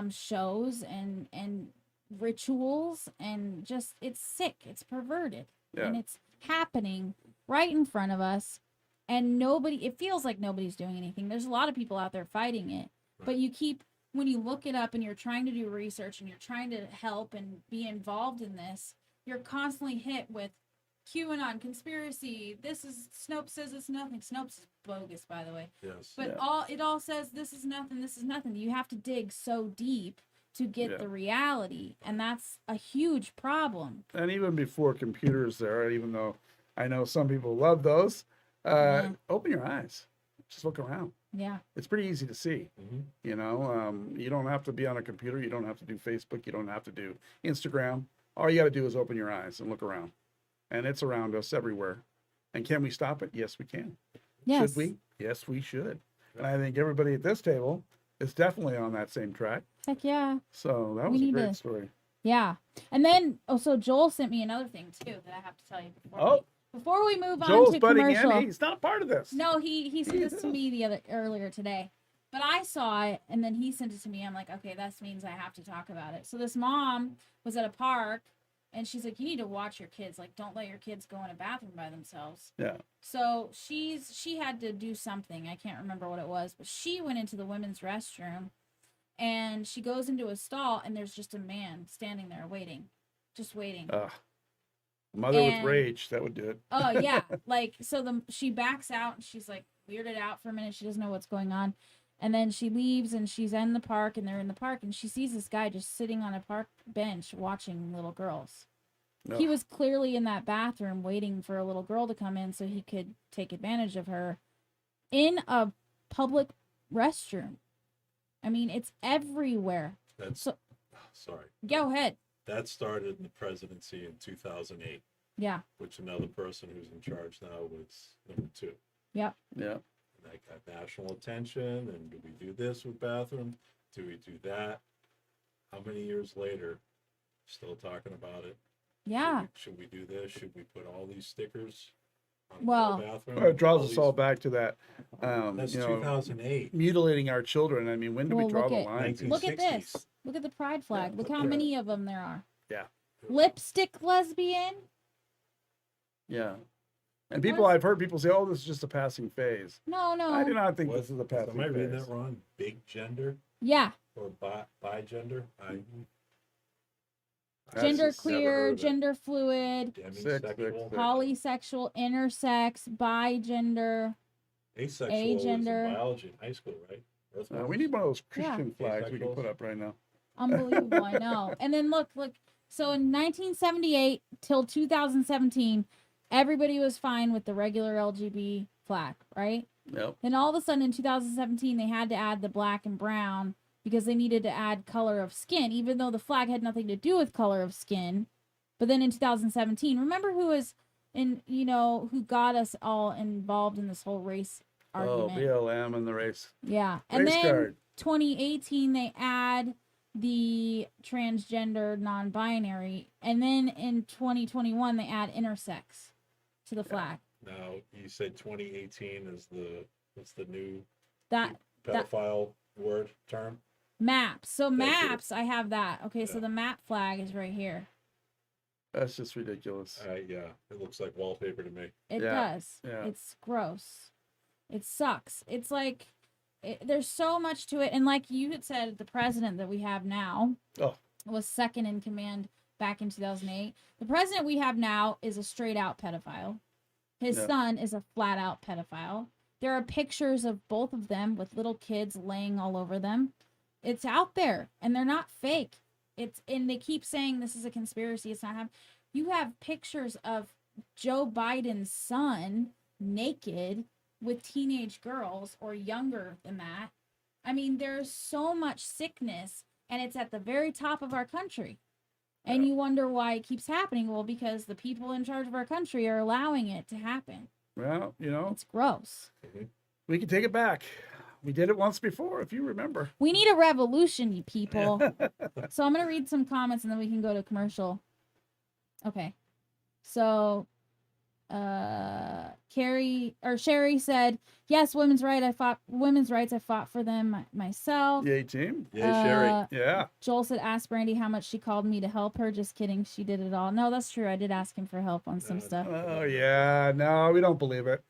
B: shows and rituals, and just it's sick, it's perverted. And
A: Yeah.
B: it's happening right in front of us, and it feels like nobody's doing anything. There's a lot of people out there fighting it, but when you look it up and you're trying to do research and you're trying to help and be involved in this, you're constantly hit with QAnon conspiracy. Snopes says it's nothing. Snopes is bogus, by the way.
C: Yes.
B: But
A: Yeah.
B: it all says this is nothing, this is nothing. You have to dig so deep to get
A: Yeah.
B: the reality, and that's a huge problem.
A: And even before computers there, even though I know some people love those,
B: Yeah.
A: open your eyes. Just look around.
B: Yeah.
A: It's pretty easy to see.
C: Mhm.
A: You don't have to be on a computer. You don't have to do Facebook. You don't have to do Instagram. All you got to do is open your eyes and look around. And it's around us everywhere. And can we stop it? Yes, we can.
B: Yes.
A: Should we? Yes, we should. And I think everybody at this table is definitely on that same track.
B: Heck yeah.
A: So that
B: We
A: was a
B: need
A: great
B: to-
A: story.
B: Yeah. And then, so Joel sent me another thing too that I have to tell you before we move on
A: Joel's
B: to
A: butting
B: commercial.
A: in. He's not a part of this.
B: No, he sent this to me earlier today. But I saw it and then he sent it to me. I'm like, okay, that means I have to talk about it. So this mom was at a park and she's like, you need to watch your kids. Like, don't let your kids go in a bathroom by themselves.
A: Yeah.
B: So she had to do something. I can't remember what it was, but she went into the women's restroom And she goes into a stall, and there's just a man standing there waiting, just waiting.
A: Mother with
B: And-
A: rage, that would do it.
B: Oh yeah, like so she backs out and she's like weirded out for a minute. She doesn't know what's going on, and then she leaves and she's in the park and they're in the park and she sees this guy just sitting on a park bench watching little girls. He
A: Ugh.
B: was clearly in that bathroom waiting for a little girl to come in so he could take advantage of her in a public restroom. I mean, it's everywhere.
C: That's
B: So
C: sorry.
B: go ahead.
C: That started in the presidency in 2008,
B: Yeah.
C: which another person who's in charge now was number 2.
B: Yep.
A: Yeah.
C: And that got national attention. And do we do this with bathroom? Do we do that? How many years later, still talking about it?
B: Yeah.
C: Should we do this? Should we put all these stickers on
B: Well-
C: the bathroom?
A: Well, it draws us
C: these-
A: all back to that.
C: That's
A: You know,
C: 2008.
A: mutilating our children. I mean, when do we
B: Well,
A: draw
B: look
A: the
B: at-
A: line?
C: 19
B: Look at
C: 60s.
B: this. Look at the pride flag. Look how
A: Yeah.
B: many of them there are.
A: Yeah.
B: Lipstick lesbian.
A: Yeah. And people, I've heard people say, "Oh, this is just a passing phase."
B: No, no.
A: I do not think
C: What-
A: this is a passing
C: Am I reading
A: phase.
C: that wrong? Big gender
B: Yeah.
C: or bi gender?
A: That's
B: Gender
A: just
C: never heard
B: queer,
C: of it.
B: gender fluid,
C: Demisexual.
A: Six.
B: polysexual, intersex, bigender.
C: Asexual
B: Agender.
C: is in biology in high school, right?
A: We need one of those
B: Yeah.
A: Christian flags we can
C: Asexuals.
A: put up right now.
B: Unbelievable, I know. And then look. So in 1978 till 2017, everybody was fine with the regular LGB flag, right?
A: Yep.
B: Then all of a sudden in 2017, they had to add the black and brown because they needed to add color of skin, even though the flag had nothing to do with color of skin. But then in 2017, remember who was who got us all involved in this whole race
A: Oh,
B: argument?
A: BLM and the race.
B: Yeah. And
A: Race
B: then
A: card.
B: 2018, they add the transgender non-binary. And then in 2021, they add intersex to the flag.
C: Now, you said 2018 is what's the new
B: That
C: pedophile word term?
B: maps. So
C: Thank you.
B: maps, I have that. Okay, so
C: Yeah.
B: the map flag is right here.
A: That's just ridiculous.
C: Yeah, it looks like wallpaper to me.
B: It
A: Yeah,
B: does.
A: yeah.
B: It's gross. It sucks. It's like there's so much to it. And like you had said, the president that we have now
A: Oh.
B: was second in command back in 2008. The president we have now is a straight out pedophile. His
A: Yeah.
B: son is a flat out pedophile. There are pictures of both of them with little kids laying all over them. It's out there and they're not fake. And they keep saying this is a conspiracy. It's not happening. You have pictures of Joe Biden's son naked with teenage girls or younger than that. I mean, there's so much sickness and it's at the very top of our country. And
A: Yeah.
B: you wonder why it keeps happening. Well, because the people in charge of our country are allowing it to happen.
A: Well,
B: It's gross.
A: we can take it back. We did it once before, if you remember.
B: We need a revolution, you people. So I'm going to read some comments and then we can go to commercial. Okay. So Sherry said, "Yes, women's rights. I fought for them myself."
A: Yay, team.
C: Yeah, Sherry.
A: Yeah.
B: Joel said, "Ask Brandy how much she called me to help her." Just kidding. She did it all. No, that's true. I did ask him for help on some
C: No,
B: stuff.
A: Oh, yeah. No, we don't believe it.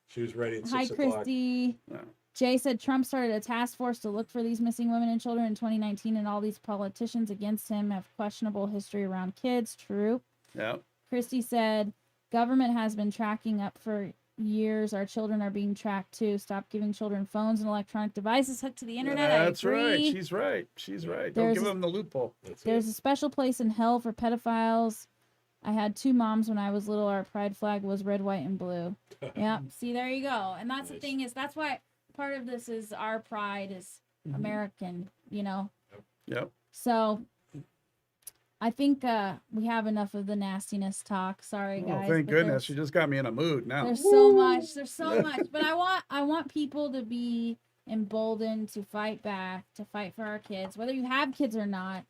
C: She was ready at
B: Hi,
C: 6 o'clock.
B: Christy.
A: No.
B: Jay said Trump started a task force to look for these missing women and children in 2019, and all these politicians against him have questionable history around kids. True.
A: Yeah.
B: Christy said, government has been tracking up for years. Our children are being tracked too. Stop giving children phones and electronic devices hooked to the internet.
A: That's
B: I agree.
A: right. She's right. She's right. Don't
B: There's
A: give
B: a-
A: them the loophole.
C: That's
B: There's
C: it.
B: a special place in hell for pedophiles. I had 2 moms when I was little. Our pride flag was red, white, and blue. Yep. See, there you go. And that's the
C: Nice.
B: thing is, that's why part of this is our pride is
A: Mhm.
B: American,
A: Yep.
B: So I think we have enough of the nastiness talk. Sorry,
A: Oh,
B: guys.
A: thank
B: but
A: goodness. You just got me in a mood now.
B: There's so much. There's so much. But I want people to be emboldened to fight back, to fight for our kids. Whether you have kids or not,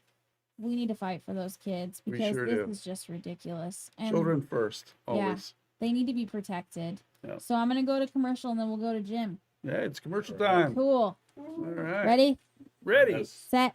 B: we need to fight for those kids
A: We
B: because
A: sure
B: this
A: do.
B: is just ridiculous. And
A: Children first, always.
B: they need to be protected.
A: Yeah.
B: So I'm gonna go to commercial and then we'll go to Jim.
A: Yeah, it's commercial
C: All right.
A: time.
B: Cool.
A: All right.
B: Ready?
A: Ready.
C: Yes.
B: Set.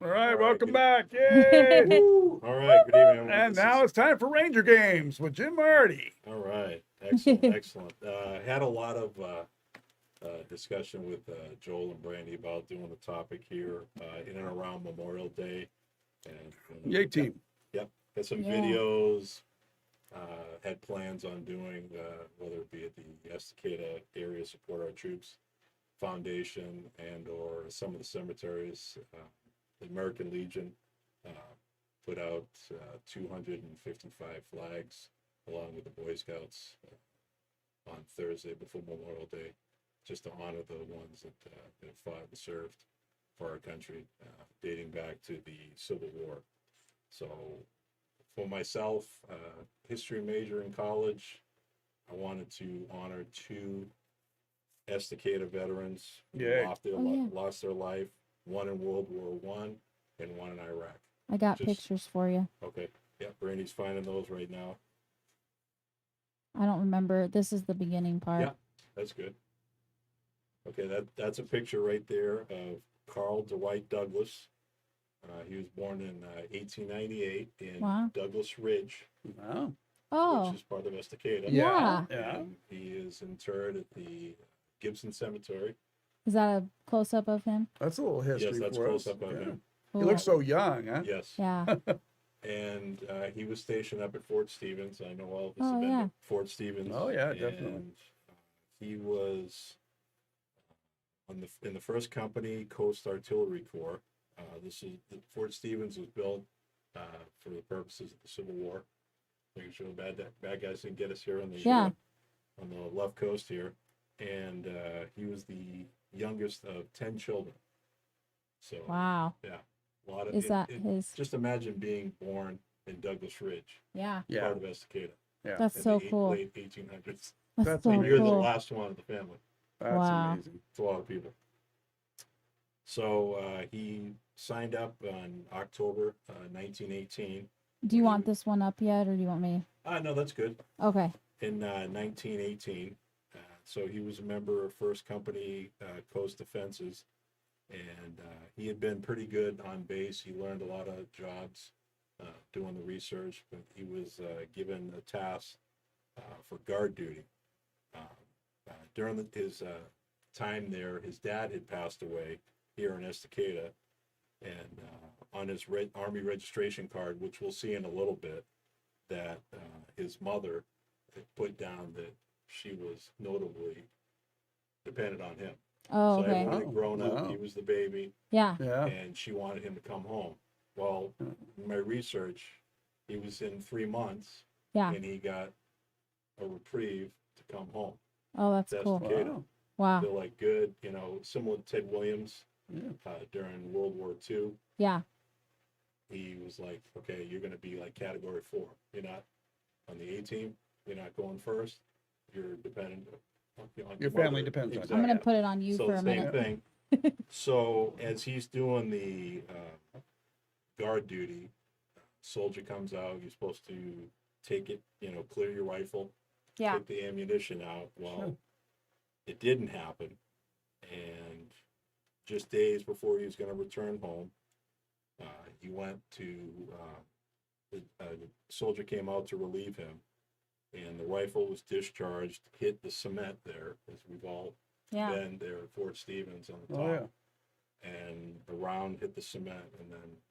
A: All right,
C: All right,
A: welcome
C: good-
A: back. Yay!
C: All right, good evening, everyone.
A: And
C: This
A: now
C: is-
A: it's time for Ranger Games with Jim Marty.
C: all right, excellent, excellent. Had a lot of discussion with Joel and Brandy about doing the topic here in and around Memorial Day. And
A: Yay, team.
C: Yep, got some
B: Yeah.
C: videos. Had plans on doing whether it be at the Estacada Area Support Our Troops Foundation and or some of the cemeteries. The American Legion put out 255 flags along with the Boy Scouts on Thursday before Memorial Day, just to honor the ones that have fought and served for our country, dating back to the Civil War. So for myself, history major in college, I wanted to honor 2 Estacada veterans who
A: Yay.
C: lost their life, one in World War I and one in Iraq.
B: I got
C: Just-
B: pictures for you.
C: Okay, yeah, Brandy's finding those right now.
B: I don't remember. This is the beginning part.
C: Yeah. That's good. Okay, that's a picture right there of Carl Dwight Douglas. He was born in 1898 in
B: Wow.
C: Douglas Ridge,
A: Wow.
B: Oh,
C: which is part of Estacada.
B: Yeah.
A: Yeah.
C: And he is interred at the Gibson Cemetery.
B: is that a close up of him?
A: That's a little history
C: Yes, that's
A: for
C: close
A: us.
C: up of
A: Yeah.
C: him.
A: He
B: Cool.
A: looks so young, huh?
C: Yes.
B: Yeah.
C: And he was stationed up at Fort Stevens. I know all of us
B: Oh,
C: have been
B: yeah.
C: to Fort Stevens.
A: Oh, yeah, definitely.
C: And he was in the first company, Coast Artillery Corps. Fort Stevens was built for the purposes of the Civil War, making sure the bad guys didn't get us here on the
B: Yeah.
C: on the left coast here. And he was the youngest of 10 children. So
B: Wow.
C: yeah, a lot of
B: Is that his?
C: just imagine being born in Douglas Ridge,
B: Yeah.
A: Yeah.
C: part of Estacada,
B: That's
C: in
B: so
C: the
B: cool.
C: late 1800s.
B: That's
A: That's
B: so
C: And you're the
B: cool.
C: last one of the family.
A: That's
B: Wow.
A: amazing.
C: It's a lot of people. So he signed up in October 1918.
B: Do you want this one up yet, or do you want me?
C: No, that's good.
B: Okay.
C: In 1918. So he was a member of First Company Coast Defenses, and he had been pretty good on base. He learned a lot of jobs doing the research, but he was given a task for guard duty. During his time there, his dad had passed away here in Estacada, and on his Army registration card, which we'll see in a little bit, that his mother had put down that she was notably dependent on him.
B: Oh,
C: So
B: okay.
C: everyone had grown up,
A: Wow.
C: he was the baby,
B: Yeah.
A: Yeah.
C: and she wanted him to come home. Well, in my research, he was in 3 months,
B: Yeah.
C: and he got a reprieve to come home.
B: Oh, that's
C: That's
B: cool.
C: okay.
A: Wow.
B: Wow.
C: They're like good, similar to Ted Williams
A: Yeah.
C: during World War II.
B: Yeah.
C: He was like, okay, you're going to be like category 4. You're not on the A team. You're not going first. You're dependent on
A: Your family depends on you.
B: I'm gonna
C: Exactly.
B: put it on you
C: So
B: for a
C: same
B: minute.
C: thing. So as he's doing the guard duty, soldier comes out. You're supposed to take it, clear your rifle,
B: Yeah.
C: take the ammunition out. Well,
A: Sure.
C: it didn't happen, and just days before he was going to return home, he went to the soldier came out to relieve him, and the rifle was discharged, hit the cement there, as we've all
B: Yeah.
C: been there at Fort Stevens on the top,
A: Oh, yeah.
C: and the round hit the cement and then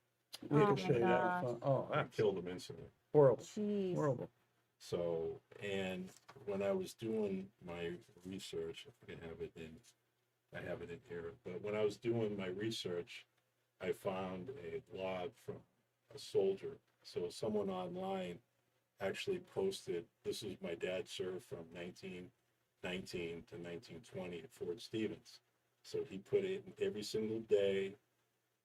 B: Oh my
A: Ricochet off.
B: gosh.
A: Oh,
C: it
A: that's
C: killed him instantly.
A: horrible.
B: Jeez.
A: Horrible.
C: So, and when I was doing my research, if I can have it in, I have it in here, but when I was doing my research, I found a log from a soldier. So someone online actually posted, this is my dad served from 1919 to 1920 at Fort Stevens. So he put it in every single day.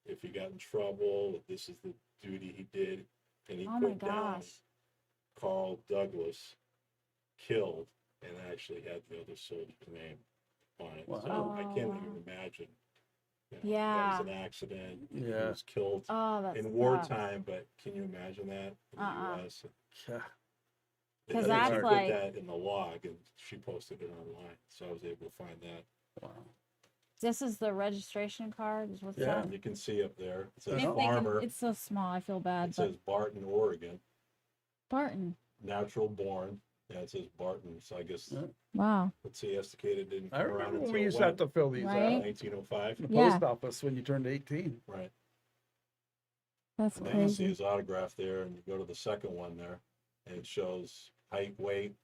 C: If he got in trouble, this is the duty he did. And he
B: Oh my
C: put down
B: gosh.
C: Carl Douglas killed, and actually had the other soldier's name on it. So
A: Wow.
C: I can't
B: Oh,
C: even imagine.
B: Yeah.
C: That was an accident. He
A: Yeah.
C: was killed
B: Oh, that's
C: in
B: tough.
C: wartime, but can you imagine that in the
B: Uh-uh.
C: U.S.?
A: Yeah.
B: 'Cause
C: And
B: that's
C: she put
B: like-
C: that in the log, and she posted it online, so I was able to find that.
A: Wow.
B: This is the registration card. Is what's
A: Yeah.
B: that?
C: You can see up there, it says
B: If they can,
C: farmer,
B: it's so small. I feel bad,
C: it
B: but
C: says Barton, Oregon,
B: Barton.
C: natural born. Yeah, it says Barton, so I guess,
A: Yeah.
B: Wow.
C: let's see, Estacada didn't
A: I
C: come around
A: remember when
C: until
A: we used to have to fill these
B: Right?
A: out.
C: 1905,
A: The
B: Yeah.
A: post office when you turned 18.
C: right?
B: That's
C: And then you see
B: crazy.
C: his autograph there, and you go to the second one there, and it shows height, weight,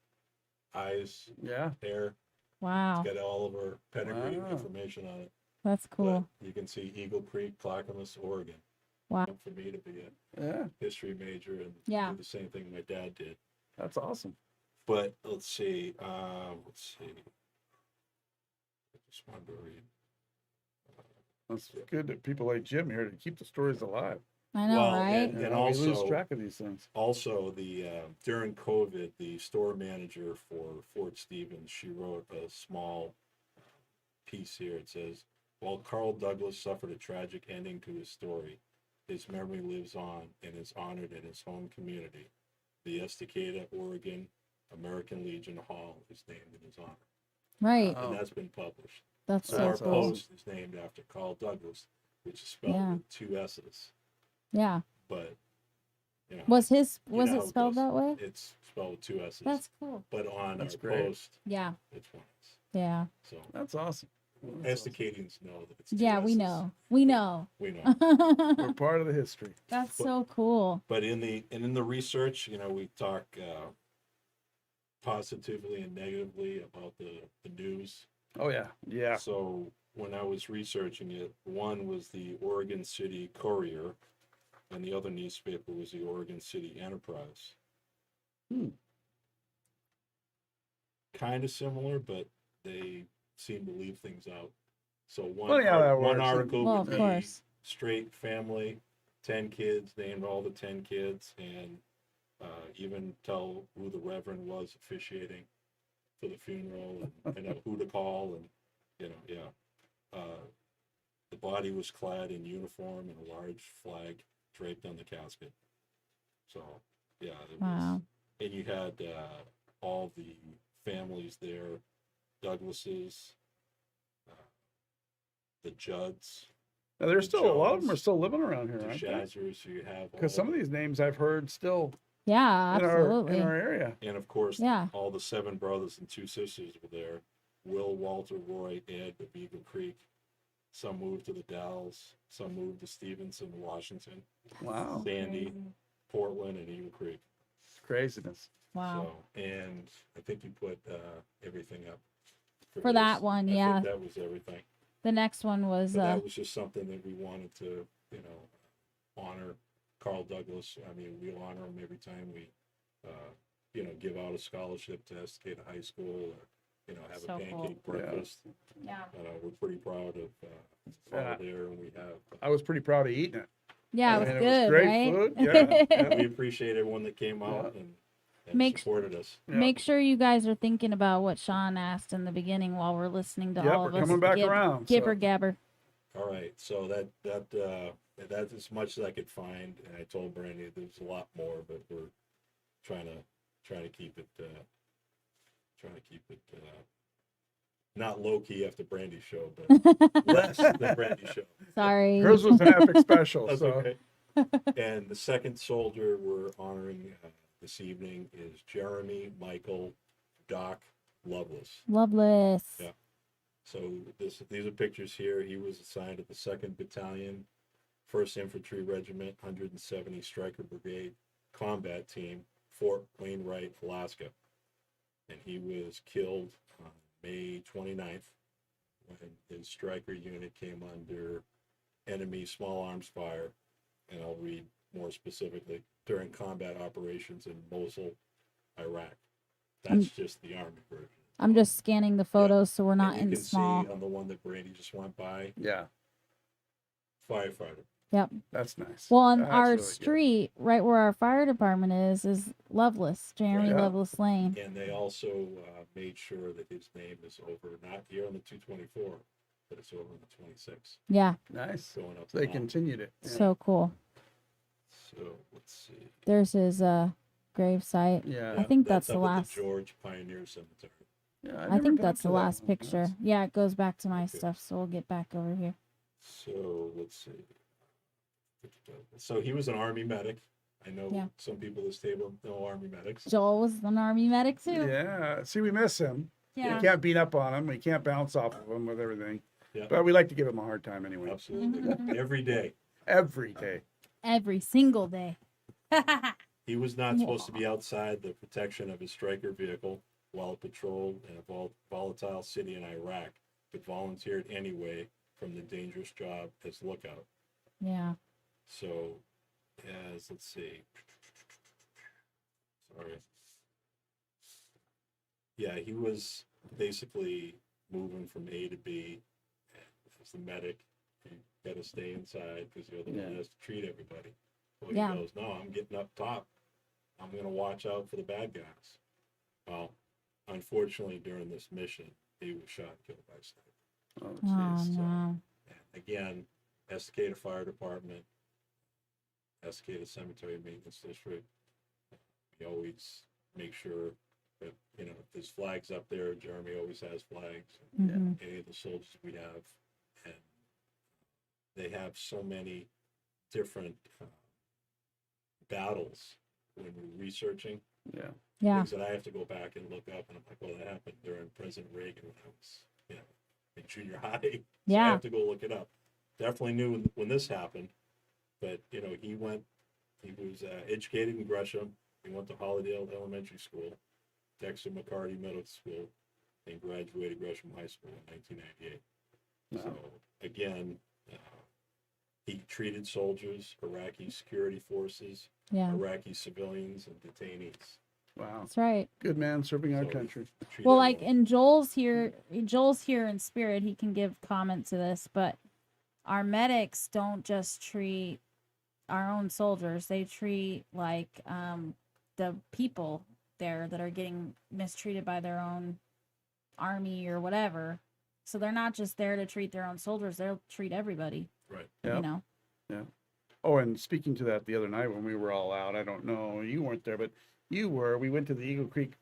C: eyes,
A: Yeah.
C: hair.
B: Wow.
C: It's got all of our pedigree
A: Wow.
C: information on it.
B: That's cool.
C: But you can see Eagle Creek, Clackamas, Oregon.
B: Wow.
C: For me to be a
A: Yeah.
C: history major and
B: Yeah.
C: do the same thing my dad did.
A: That's awesome.
C: But let's see. I just wanted to read.
A: It's good that people like Jim here to keep the stories alive.
B: I know,
C: Well,
B: right?
C: and
A: You know, we lose
C: also-
A: track of these things.
C: Also, the during COVID, the store manager for Fort Stevens, she wrote a small piece here. It says, "While Carl Douglas suffered a tragic ending to his story, his memory lives on and is honored in his home community. The Estacada, Oregon American Legion Hall is named in his honor."
B: Right.
A: Oh.
C: And that's been published.
B: That's
C: So
B: so
C: our
A: That's
B: cool.
C: post is named after Carl Douglas, which is spelled
B: Yeah.
C: with 2 S's.
B: Yeah.
C: But, you know,
B: Was his
C: you
B: was
C: know
B: it
C: how it
B: spelled
C: goes.
B: that way?
C: It's spelled with 2 S's.
B: That's cool.
C: But on
A: That's
C: our
A: great.
C: post,
B: Yeah.
C: it's 1 S.
B: Yeah.
C: So
A: That's awesome. That's awesome.
C: Estacadians know that it's 2
B: Yeah, we
C: S's.
B: know. We know.
C: We know.
A: We're part of the history.
B: That's so cool.
C: But in the research, you know, we talk positively and negatively about the news.
A: Oh yeah. Yeah.
C: So when I was researching it, one was the Oregon City Courier, and the other newspaper was the Oregon City Enterprise.
A: Hmm.
C: Kind of similar, but they seem to leave things out. So
A: Funny how that
C: one
A: works.
C: article
B: Well,
C: would
B: of
C: be
B: course.
C: straight family, 10 kids, named all the 10 kids, and even tell who the reverend was officiating for the funeral, and who to call, and the body was clad in uniform and a large flag draped on the casket. So yeah, it was,
B: Wow.
C: and you had all the families there, Douglases, the Judds,
A: Now, there's still a lot of them are
C: Jones,
A: still living around here,
C: the
A: aren't they?
C: Shazers. You have
A: Because some of these names I've heard still
B: Yeah,
A: in
B: absolutely.
A: our area.
C: and of course,
B: Yeah.
C: all the 7 brothers and 2 sisters were there. Will, Walter, Roy, Ed of Eagle Creek. Some moved to the Dalles. Some moved to Stevenson, Washington,
A: Wow.
C: Sandy, Portland, and Eagle Creek.
A: Craziness.
B: Wow.
C: So, and I think you put everything up
B: For that
C: this.
B: one,
C: I
B: yeah.
C: think that was everything.
B: The next one was
C: But that was just something that we wanted to, honor Carl Douglas. I mean, we'll honor him every time we, give out a scholarship to Estacada High School, or have
B: So
C: a
B: cool.
C: pancake breakfast.
B: yeah.
C: We're pretty proud of
A: Yeah.
C: Carl there, and we have.
A: I was pretty proud of eating it.
B: Yeah, it
A: I
B: was
A: mean,
B: good,
A: great
B: right?
A: food. Yeah.
C: And we appreciate everyone that came out and
B: Make-
C: supported us.
A: Yeah.
B: Make sure you guys are thinking about what Sean asked in the beginning while we're listening to
A: Yep,
B: all
A: we're
B: of us.
A: coming back around.
B: Gibber
A: So,
B: gabber.
C: All right, so that's as much as I could find, and I told Brandy there's a lot more, but we're trying to keep it not low key after Brandy's show, but less than Brandy's show.
B: Sorry.
A: hers was an epic special.
C: That's
A: so
C: okay. And the second soldier we're honoring this evening is Jeremy Michael Doc Lovelace.
B: Loveless.
C: Yeah. So these are pictures here. He was assigned to the 2nd Battalion, 1st Infantry Regiment, 170 Stryker Brigade Combat Team, Fort Wainwright, Alaska. And he was killed on May 29th when his Stryker unit came under enemy small arms fire, and I'll read more specifically, during combat operations in Mosul, Iraq. That's just the Army version.
B: I'm just scanning the photos so we're not
C: And you
B: in
C: can
B: small.
C: see on the one that Brandy just went by,
A: yeah,
C: firefighter.
A: that's nice.
B: Well, on
A: That's
B: our
A: really good.
B: street, right where our fire department is Loveless, Jeremy
A: Yeah.
B: Loveless Lane.
C: And they also made sure that his name is over, not here on the 224, but it's over on the 26,
B: Yeah,
A: Nice.
C: going up
A: So
C: the
A: they
C: mountain.
A: continued it. Yeah.
B: so cool.
C: So let's see.
B: There's his grave site.
A: Yeah.
B: I think that's the
C: up at
B: last.
C: the George Pioneer Cemetery.
A: Yeah,
B: I
A: never
B: think
A: got
B: that's
A: to
B: the
A: that
B: last
A: one.
B: picture.
A: That's-
B: Yeah, it goes back to my
C: Okay.
B: stuff, so we'll get back over here.
C: So let's see. So he was an Army medic. I know
B: Yeah.
C: some people at this table know Army medics.
B: Joel was an Army medic too.
A: Yeah. See, we miss him.
B: Yeah.
A: We can't beat up on him. We can't bounce off of him with everything.
C: Yeah.
A: But we like to give him a hard time anyway.
C: Absolutely.
B: Mhm.
C: Every day.
A: Every day.
B: Every single day.
C: He was not supposed to be outside the protection of his striker vehicle while patrolled in a volatile city in Iraq, but volunteered anyway from the dangerous job as lookout.
B: Yeah.
C: So, let's see. Sorry. Yeah, he was basically moving from A to B as the medic. You got to stay inside because you're the one that has to treat everybody. Well,
B: Yeah.
C: he goes, no, I'm getting up top. I'm going to watch out for the bad guys. Well, unfortunately, during this mission, he was shot and killed by a sniper.
A: Oh,
B: Oh
A: jeez.
B: no.
C: And again, Estacada Fire Department, Estacada Cemetery Maintenance District, we always make sure that, you know, if there's flags up there, Jeremy always has flags,
B: Mhm.
C: any of the soldiers we have. And they have so many different battles when we're researching.
A: Yeah.
B: Yeah.
C: Things that I have to go back and look up, and I'm like, well, that happened during President Reagan when I was, you know, in junior high. So I
B: Yeah.
C: have to go look it up. Definitely knew when this happened, but you know, he was educated in Gresham. He went to Hollydale Elementary School, Dexter McCarty Middle School, and graduated Gresham High School in 1998.
A: Wow.
C: So again, he treated soldiers, Iraqi security forces,
B: Yeah.
C: Iraqi civilians, and detainees.
A: Wow.
B: That's right.
A: Good man serving our
C: So-
A: country.
C: Treated
B: Well, like,
C: everyone.
B: and Joel's here in spirit. He can give comment to this, but our medics don't just treat our own soldiers. They treat like the people there that are getting mistreated by their own army or whatever. So they're not just there to treat their own soldiers. They'll treat everybody.
C: Right.
A: Yep.
B: You know.
A: Oh, and speaking to that the other night when we were all out, I don't know, you weren't there, but you were. We went to the Eagle Creek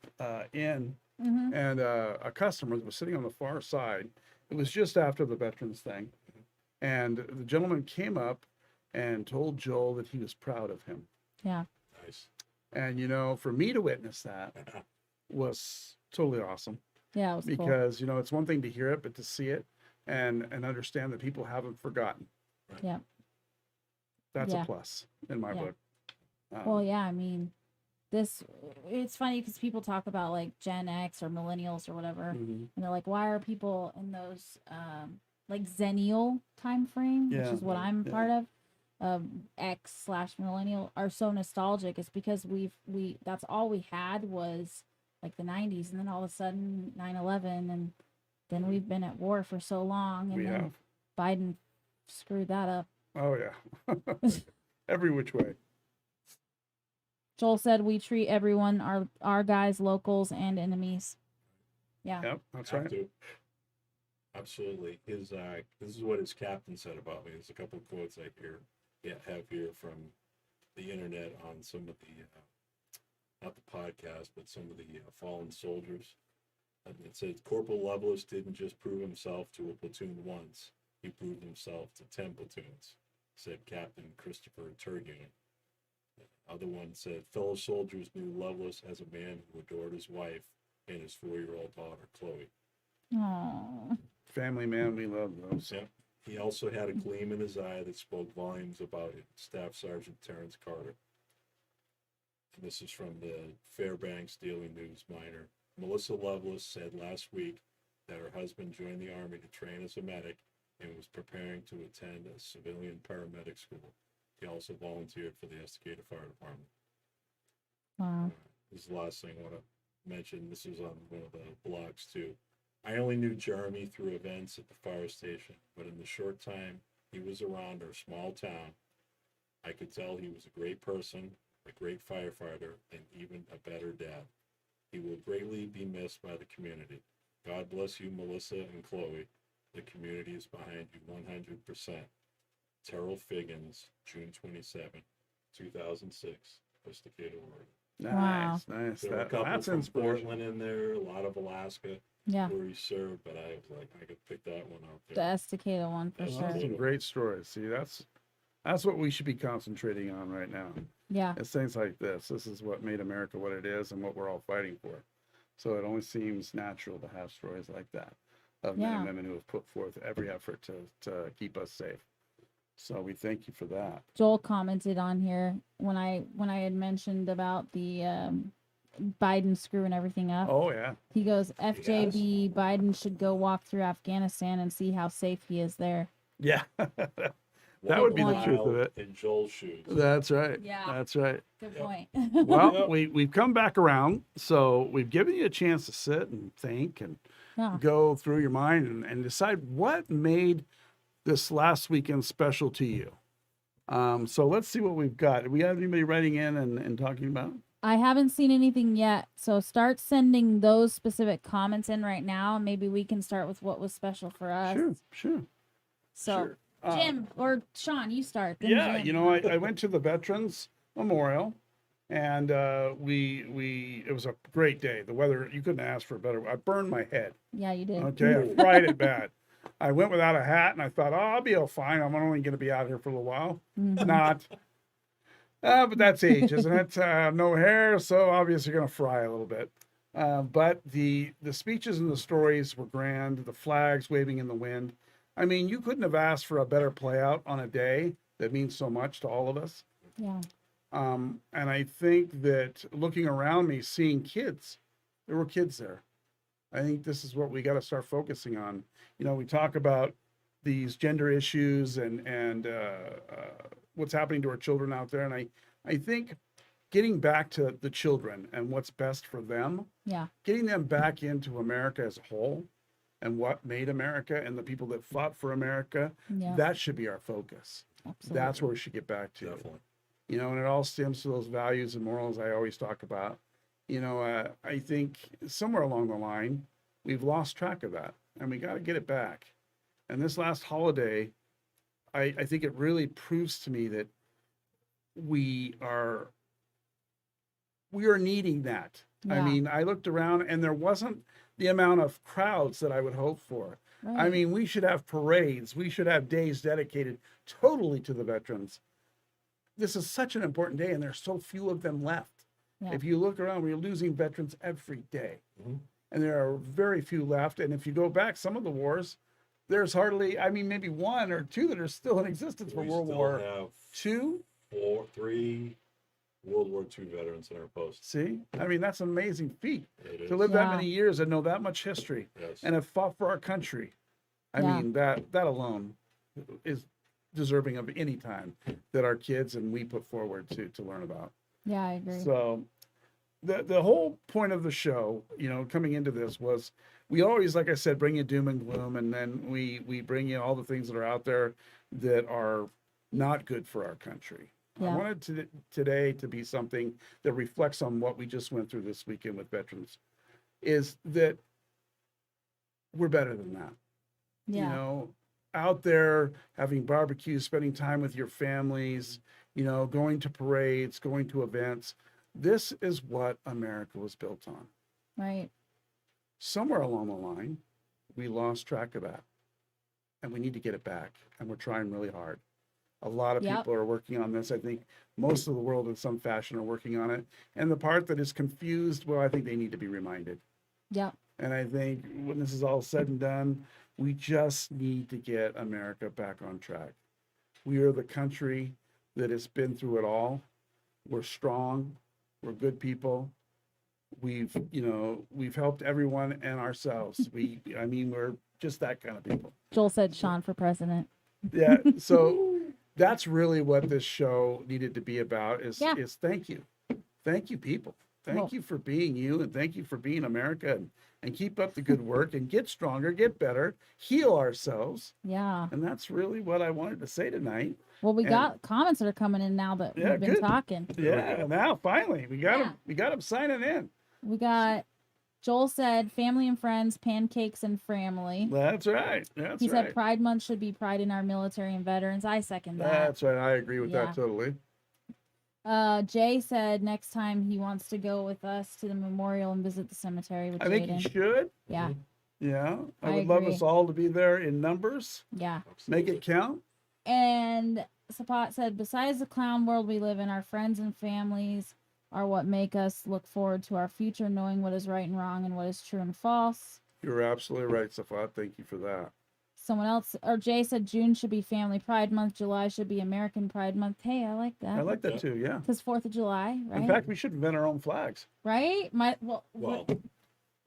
A: Inn,
B: Mm-hmm.
A: and a customer was sitting on the far side. It was just after the veterans thing. And the gentleman came up and told Joel that he was proud of him.
B: Yeah.
C: Nice.
A: And, you know, for me to witness that was totally awesome.
B: Yeah. It was cool.
A: Because, you know, it's one thing to hear it, but to see it and understand that people haven't forgotten.
B: Yeah.
A: That's
B: Yeah.
A: a plus in my
B: Yeah.
A: book.
B: Well, yeah. I mean, it's funny because people talk about like Gen X or millennials or whatever.
A: mhm.
B: And they're like, why are people in those like Zennial time frame, which
A: Yeah,
B: is what I'm
A: yeah.
B: part of, X/millennial, are so nostalgic? It's because we that's all we had was like the 90s, and then all of a sudden 9/11, and then we've been at war for so long, and
A: We
B: then
A: have.
B: Biden screwed that up.
A: Oh, yeah. Every which way.
B: Joel said we treat everyone, our guys, locals, and enemies. Yeah.
A: Yep, that's
C: Have
A: right.
C: to. Absolutely. This is what his captain said about me. There's a couple of quotes I have here from the internet on some of the, not the podcast, but some of the fallen soldiers. And it says Corporal Lovelace didn't just prove himself to a platoon once. He proved himself to 10 platoons, said Captain Christopher Turgeon. Other one said, fellow soldiers knew Lovelace as a man who adored his wife and his 4-year-old daughter, Chloe.
B: Oh.
A: Family man, we love those.
C: Yeah. He also had a gleam in his eye that spoke volumes about it. Staff Sergeant Terrence Carter. And this is from the Fairbanks Daily News Miner. Melissa Lovelace said last week that her husband joined the Army to train as a medic and was preparing to attend a civilian paramedic school. He also volunteered for the Estacada Fire Department.
B: Wow.
C: This is the last thing I want to mention. This was on one of the blogs too. I only knew Jeremy through events at the fire station, but in the short time he was around our small town, I could tell he was a great person, a great firefighter, and even a better dad. He will greatly be missed by the community. God bless you, Melissa and Chloe. The community is behind you 100%. Terrell Figgins, June 27, 2006, Estacada, Oregon.
A: Nice, nice.
C: There were a
A: That,
C: couple
A: that's
C: from
A: inspirational.
C: Portland in there, a lot of Alaska.
B: Yeah.
C: where he served, but I was like, I could pick that one out
B: The
C: there.
B: Estacada one for
C: That's
B: sure.
C: awesome.
A: Some great stories. See, that's what we should be concentrating on right now.
B: Yeah.
A: It's things like this. This is what made America what it is and what we're all fighting for. So it only seems natural to have stories like that of men and
B: Yeah.
A: women who have put forth every effort to keep us safe. So we thank you for that.
B: Joel commented on here when I had mentioned about the Biden screwing everything up.
A: Oh yeah.
B: He goes, FJB Biden should go walk through Afghanistan and see how safe he is there.
A: Yeah. That
C: Walk
A: would
C: a
A: be the truth
C: mile
A: of it.
C: in Joel's shoes.
A: That's right.
B: Yeah.
A: That's right.
B: Good
C: Yep.
B: point.
A: Well,
C: Yep.
A: we've come back around, so we've given you a chance to sit and think and
B: Yeah.
A: go through your mind and decide what made this last weekend special to you. So let's see what we've got. Do we have anybody writing in and talking about?
B: I haven't seen anything yet, so start sending those specific comments in right now. Maybe we can start with what was special for us.
A: Sure.
B: So,
A: Sure.
B: Jim or Sean, you start. Then
A: Yeah,
B: Jim.
A: you know, I went to the Veterans Memorial, and it was a great day. The weather, you couldn't ask for a better. I burned my head.
B: Yeah, you did.
A: Okay, I fried it bad. I went without a hat, and I thought, oh, I'll be all fine. I'm only going to be out here for a little while.
B: Mhm.
A: Not. But that's age, isn't it? No hair, so obviously you're going to fry a little bit. But the speeches and the stories were grand. The flags waving in the wind. I mean, you couldn't have asked for a better play out on a day that means so much to all of us.
B: Yeah.
A: And I think that looking around me, seeing kids, there were kids there. I think this is what we got to start focusing on. You know, we talk about these gender issues and what's happening to our children out there. And I think getting back to the children and what's best for them,
B: Yeah.
A: getting them back into America as a whole and what made America and the people that fought for America,
B: Yeah.
A: that should be our focus.
B: Absolutely.
A: That's where we should get back to.
C: Definitely.
A: You know, and it all stems to those values and morals I always talk about. You know, I think somewhere along the line, we've lost track of that and we got to get it back. And this last holiday, I think it really proves to me that we are needing that. I
B: Yeah.
A: mean, I looked around and there wasn't the amount of crowds that I would hope for. I
B: Right.
A: mean, we should have parades. We should have days dedicated totally to the veterans. This is such an important day, and there's so few of them left.
B: Yeah.
A: If you look around, we're losing veterans every day.
C: Mhm.
A: And there are very few left. And if you go back some of the wars, there's hardly, I mean, maybe one or two that are still in existence for
C: We
A: World
C: still
A: War
C: have
A: II.
C: three World War II veterans in our post.
A: See, I mean, that's an amazing feat
C: It
A: to
C: is.
A: live that
B: Yeah.
A: many years and know that much history
C: Yes.
A: and have fought for our country. I
B: Yeah.
A: mean, that alone is deserving of any time that our kids and we put forward to learn about.
B: Yeah, I agree.
A: So the whole point of the show, you know, coming into this was we always, like I said, bring you doom and gloom, and then we bring you all the things that are out there that are not good for our country.
B: Yeah.
A: I wanted today to be something that reflects on what we just went through this weekend with veterans, is that we're better than that.
B: Yeah.
A: You know, out there having barbecues, spending time with your families, you know, going to parades, going to events. This is what America was built on.
B: Right.
A: Somewhere along the line, we lost track of that. And we need to get it back. And we're trying really hard. A lot of
B: Yep.
A: people are working on this. I think most of the world in some fashion are working on it. And the part that is confused, well, I think they need to be reminded.
B: Yep.
A: And I think when this is all said and done, we just need to get America back on track. We are the country that has been through it all. We're strong. We're good people. We've helped everyone and ourselves. We're just that kind of people.
B: Joel said Sean for president.
A: Yeah. So that's really what this show needed to be about is thank you. Thank you, people. Thank
B: Well-
A: you for being you, and thank you for being America, and keep up the good work and get stronger, get better, heal ourselves.
B: Yeah.
A: And that's really what I wanted to say tonight.
B: Well, we
A: And-
B: got comments that are coming in now that
A: Yeah,
B: we've been
A: good.
B: talking.
A: Yeah, now finally we got
B: Yeah.
A: them. We got them signing in.
B: We got Joel said family and friends, pancakes and family.
A: That's right. That's
B: He
A: right.
B: said Pride Month should be pride in our military and veterans. I second that.
A: That's right. I agree with
B: Yeah.
A: that totally.
B: Jay said next time he wants to go with us to the memorial and visit the cemetery with
A: I think you
B: Jaden.
A: should.
B: Yeah.
A: Yeah, I
B: I
A: would love
B: agree.
A: us all to be there in numbers.
B: Yeah.
A: Make it count.
B: And Sapat said, besides the clown world we live in, our friends and families are what make us look forward to our future, knowing what is right and wrong and what is true and false.
A: You're absolutely right, Safat. Thank you for that.
B: Someone else, or Jay said June should be Family Pride Month, July should be American Pride Month. Hey, I like that.
A: I like that
C: Yeah.
A: too. Yeah.
B: Because 4th of July, right?
A: In fact, we should invent our own flags.
B: Right?
C: Well, we're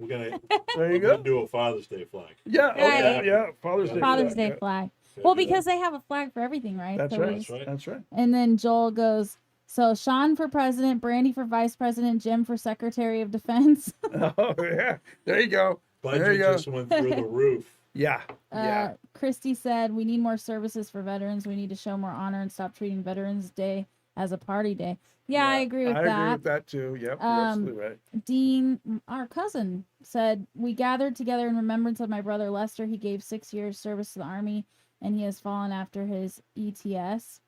C: gonna
A: There you
C: we're gonna
A: go.
C: do a Father's Day flag.
A: Yeah. Oh, yeah.
B: Right.
A: Yeah. Father's Day.
B: Father's
A: flag,
B: Day flag.
C: Yeah,
B: Well,
C: do that.
B: because they have a flag for everything, right?
A: That's
B: So
A: right.
B: we-
C: That's right.
A: That's right.
B: And then Joel goes, so Sean for president, Brandy for vice president, Jim for secretary of defense.
A: Oh yeah. There you go. There you
C: Budget
A: go.
C: just went through the roof.
A: Yeah. Yeah.
B: Christy said, we need more services for veterans. We need to show more honor and stop treating Veterans Day as a party day. Yeah, I agree with
A: I
B: that.
A: agree with that too. Yep. You're absolutely right.
B: Dean, our cousin, said, we gathered together in remembrance of my brother Lester. He gave 6 years service to the Army, and he has fallen after his ETS.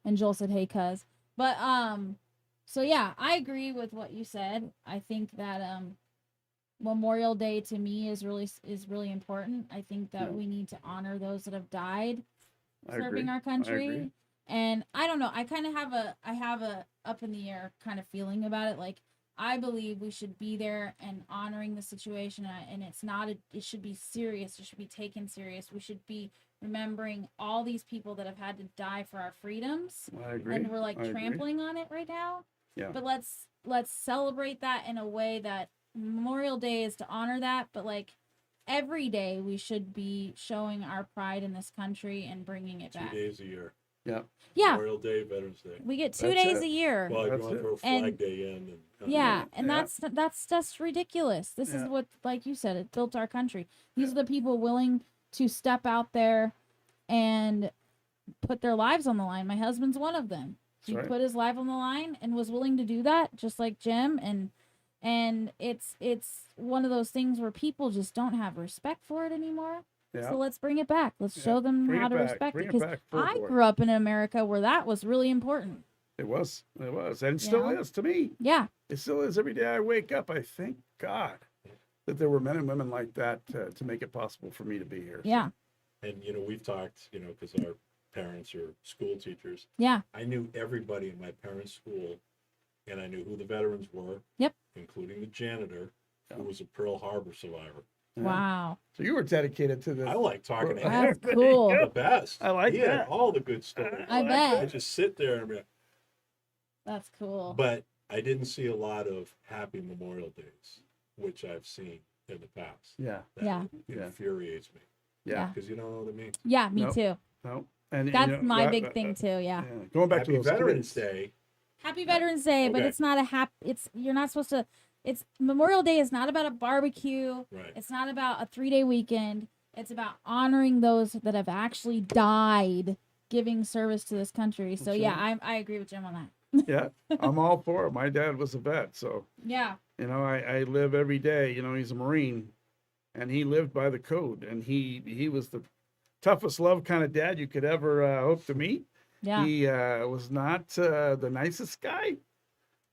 B: And Joel said, hey, cuz. But, so yeah, I agree with what you said. I think that, Memorial Day to me is really important. I think that
A: Yeah.
B: we need to honor those that have died
A: I agree.
B: serving our
A: I
B: country.
A: agree.
B: And I don't know, I kind of have a up in the air kind of feeling about it. Like, I believe we should be there and honoring the situation, and it's not it should be serious. It should be taken serious. We should be remembering all these people that have had to die for our freedoms,
A: I agree.
B: and we're like
A: I agree.
B: trampling on it right now.
A: Yeah.
B: But let's celebrate that in a way that Memorial Day is to honor that, but like every day we should be showing our pride in this country and bringing it
C: 2
B: back.
C: days a year.
A: Yeah.
B: Yeah,
C: Memorial Day, Veterans Day.
B: we get 2
A: That's
B: days
A: it.
B: a year.
C: Well, if
A: That's
C: you want
A: it.
C: to throw
B: And-
C: Flag Day in. And,
B: Yeah, and
A: Yeah.
B: that's just ridiculous. This is
A: Yeah.
B: what, like you said, it built our country. These are the people willing to step out there and put their lives on the line. My husband's one of them. He
A: right.
B: put his life on the line and was willing to do that, just like Jim. And it's one of those things where people just don't have respect for it anymore.
A: Yeah.
B: So let's bring it back. Let's
A: Yeah.
B: show them
A: Bring
B: how
A: it
B: to
A: back.
B: respect
A: Bring
B: it.
A: it
B: Because
A: back full
B: I
A: bore.
B: grew up in America where that was really important.
A: It was, and
B: You
A: still
B: know?
A: is to me.
B: Yeah.
A: It still is. Every day I wake up, I thank God that there were men and women like that to make it possible for me to be here.
B: Yeah.
C: And, we've talked, because our parents are school teachers.
B: Yeah.
C: I knew everybody in my parents' school, and I knew who the veterans were.
B: Yep.
C: Including the janitor, who
A: Yeah.
C: was a Pearl Harbor survivor.
A: Yeah.
B: Wow.
A: So you were dedicated to this.
C: I like talking to him.
B: That's
A: There
B: cool.
A: you
C: The
A: go.
C: best.
A: I like
C: he had
A: that.
C: all the good stories.
B: I
A: like
B: bet.
C: I just sit there and be like,
B: That's cool.
C: but I didn't see a lot of happy Memorial Days, which I've seen in the past.
A: Yeah.
C: That
B: Yeah.
A: Yeah.
C: infuriates me
A: Yeah.
C: because you don't know what it means.
B: Yeah, me
A: Nope.
B: too.
A: No. And
B: That's my
A: that-
B: big thing too. Yeah.
A: yeah. Going back
C: Happy
A: to those
C: Veterans
A: kids.
C: Day.
B: Happy Veterans Day, but
C: Okay.
B: it's not a you're not supposed to. It's Memorial Day is not about a barbecue.
C: Right.
B: It's not about a 3-day weekend. It's about honoring those that have actually died giving service to this country. So
A: That's
B: yeah, I agree with Jim on that.
A: Yeah. I'm all for it. My dad was a vet, so
B: Yeah.
A: I live every day. He's a Marine, and he lived by the code, and he was the toughest love kind of dad you could ever hope to meet.
B: Yeah.
A: He was not the nicest guy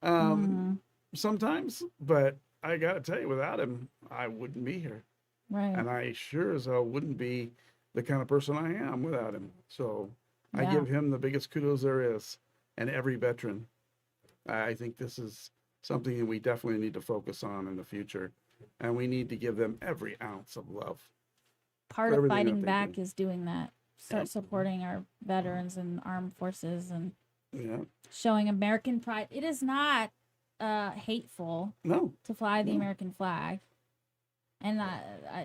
B: Mhm.
A: sometimes, but I got to tell you, without him, I wouldn't be here.
B: Right.
A: And I sure as hell wouldn't be the kind of person I am without him. So I
B: Yeah.
A: give him the biggest kudos there is, and every veteran. I think this is something that we definitely need to focus on in the future, and we need to give them every ounce of love.
B: Part
A: for
B: of
A: everything that
B: fighting
A: they
B: back
A: do.
B: is doing that. Start
A: Yep.
B: supporting our veterans and armed forces and
A: Yeah.
B: showing American pride. It is not hateful
A: No.
B: to fly the
A: No.
B: American flag, and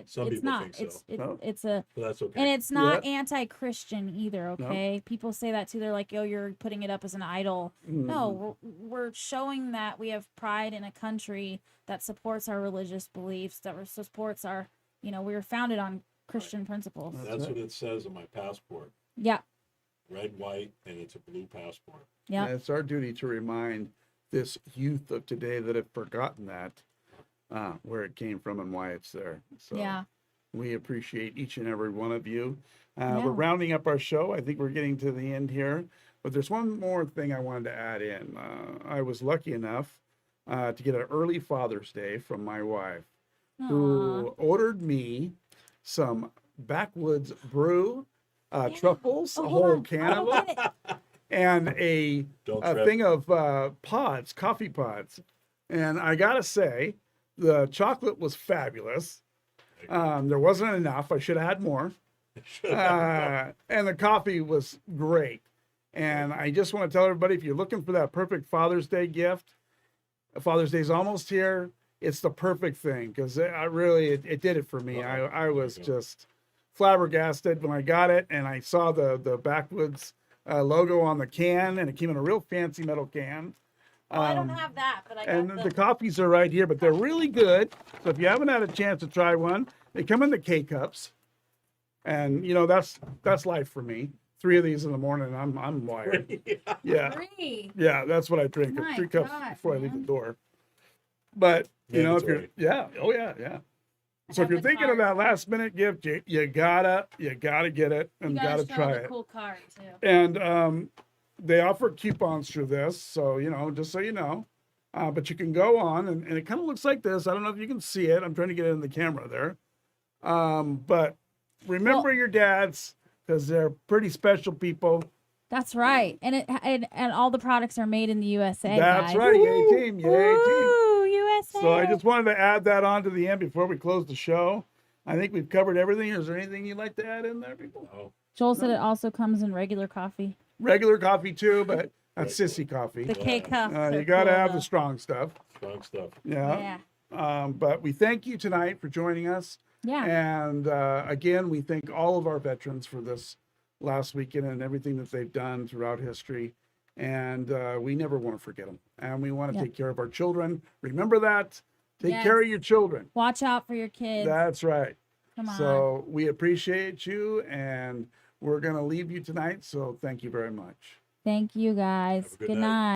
C: Some
B: it's
C: people
B: not.
C: think so.
A: No.
B: It's a
C: But that's okay.
B: and it's not anti-Christian either.
A: No.
B: Okay, people say that too. They're like, "Oh, you're putting it up as an idol." No, we're showing that we have pride in a country that supports our religious beliefs, that supports our, we were founded on Christian principles.
A: That's
C: That's
A: right.
C: what it says on my passport.
B: Yeah,
C: Red, white, and it's a blue passport.
B: yeah,
A: And it's our duty to remind this youth of today that have forgotten that, where it came from and why it's there. So
B: yeah.
A: we appreciate each and every one of you.
B: Yeah.
A: We're rounding up our show. I think we're getting to the end here, but there's one more thing I wanted to add in. I was lucky enough to get an early Father's Day from my wife. who ordered me some Backwoods brew truffles, a
B: Oh, hold
A: whole
B: on.
A: can of
B: I'll
A: them,
B: get it.
A: and a
C: Don't trip.
A: thing of pods, coffee pods. And I gotta say, the chocolate was fabulous. There wasn't enough. I should have had more. And the coffee was great. And I just want to tell everybody, if you're looking for that perfect Father's Day gift, Father's Day's almost here. It's the perfect thing because it did it for me. I was just flabbergasted when I got it and I saw the Backwoods logo on the can, and it came in a real fancy metal can.
B: Oh, I don't have that, but I got
A: And the coffees are right here, but they're really good. So if you haven't had a chance to try one, they come in the K cups, and you know that's life for me. 3 of these in the morning, I'm wired. Yeah,
B: 3.
A: yeah, that's what I drink.
B: My
A: 3 cups
B: God,
A: before I leave the
B: man.
A: door. But you know, if you're
C: Mandatory.
A: oh yeah. So if
B: have
A: you're
B: the
A: thinking of
B: card.
A: that last minute gift, you gotta get it
B: You
A: and
B: gotta
A: gotta
B: show
A: try
B: the
A: it.
B: cool card too.
A: And they offer coupons through this, so you know, just so you know. But you can go on, and it kind of looks like this. I don't know if you can see it. I'm trying to get it in the camera there. But remember your dads, because they're pretty special people.
B: That's right, and all the products are made in the USA.
A: That's
B: guys.
A: right. Yay team, yay team.
B: Woo, USA.
A: So I just wanted to add that on to the end before we close the show. I think we've covered everything. Is there anything you'd like to add in there, people?
C: Oh,
B: Joel said it also comes in regular coffee.
A: Regular coffee too, but that's sissy coffee.
B: The K cups.
A: You got to have the strong stuff.
C: strong stuff.
A: Yeah.
B: Yeah.
A: But we thank you tonight for joining us.
B: Yeah.
A: And again, we thank all of our veterans for this last weekend and everything that they've done throughout history. And we never want to forget them. And we want to
B: Yep.
A: take care of our children. Remember that. Take
B: Yes.
A: care of your children.
B: Watch out for your kids.
A: That's right.
B: Come on.
A: So we appreciate you, and we're going to leave you tonight. So thank you very much.
B: Thank you guys.
C: Have a good
B: Good
C: night.
B: night.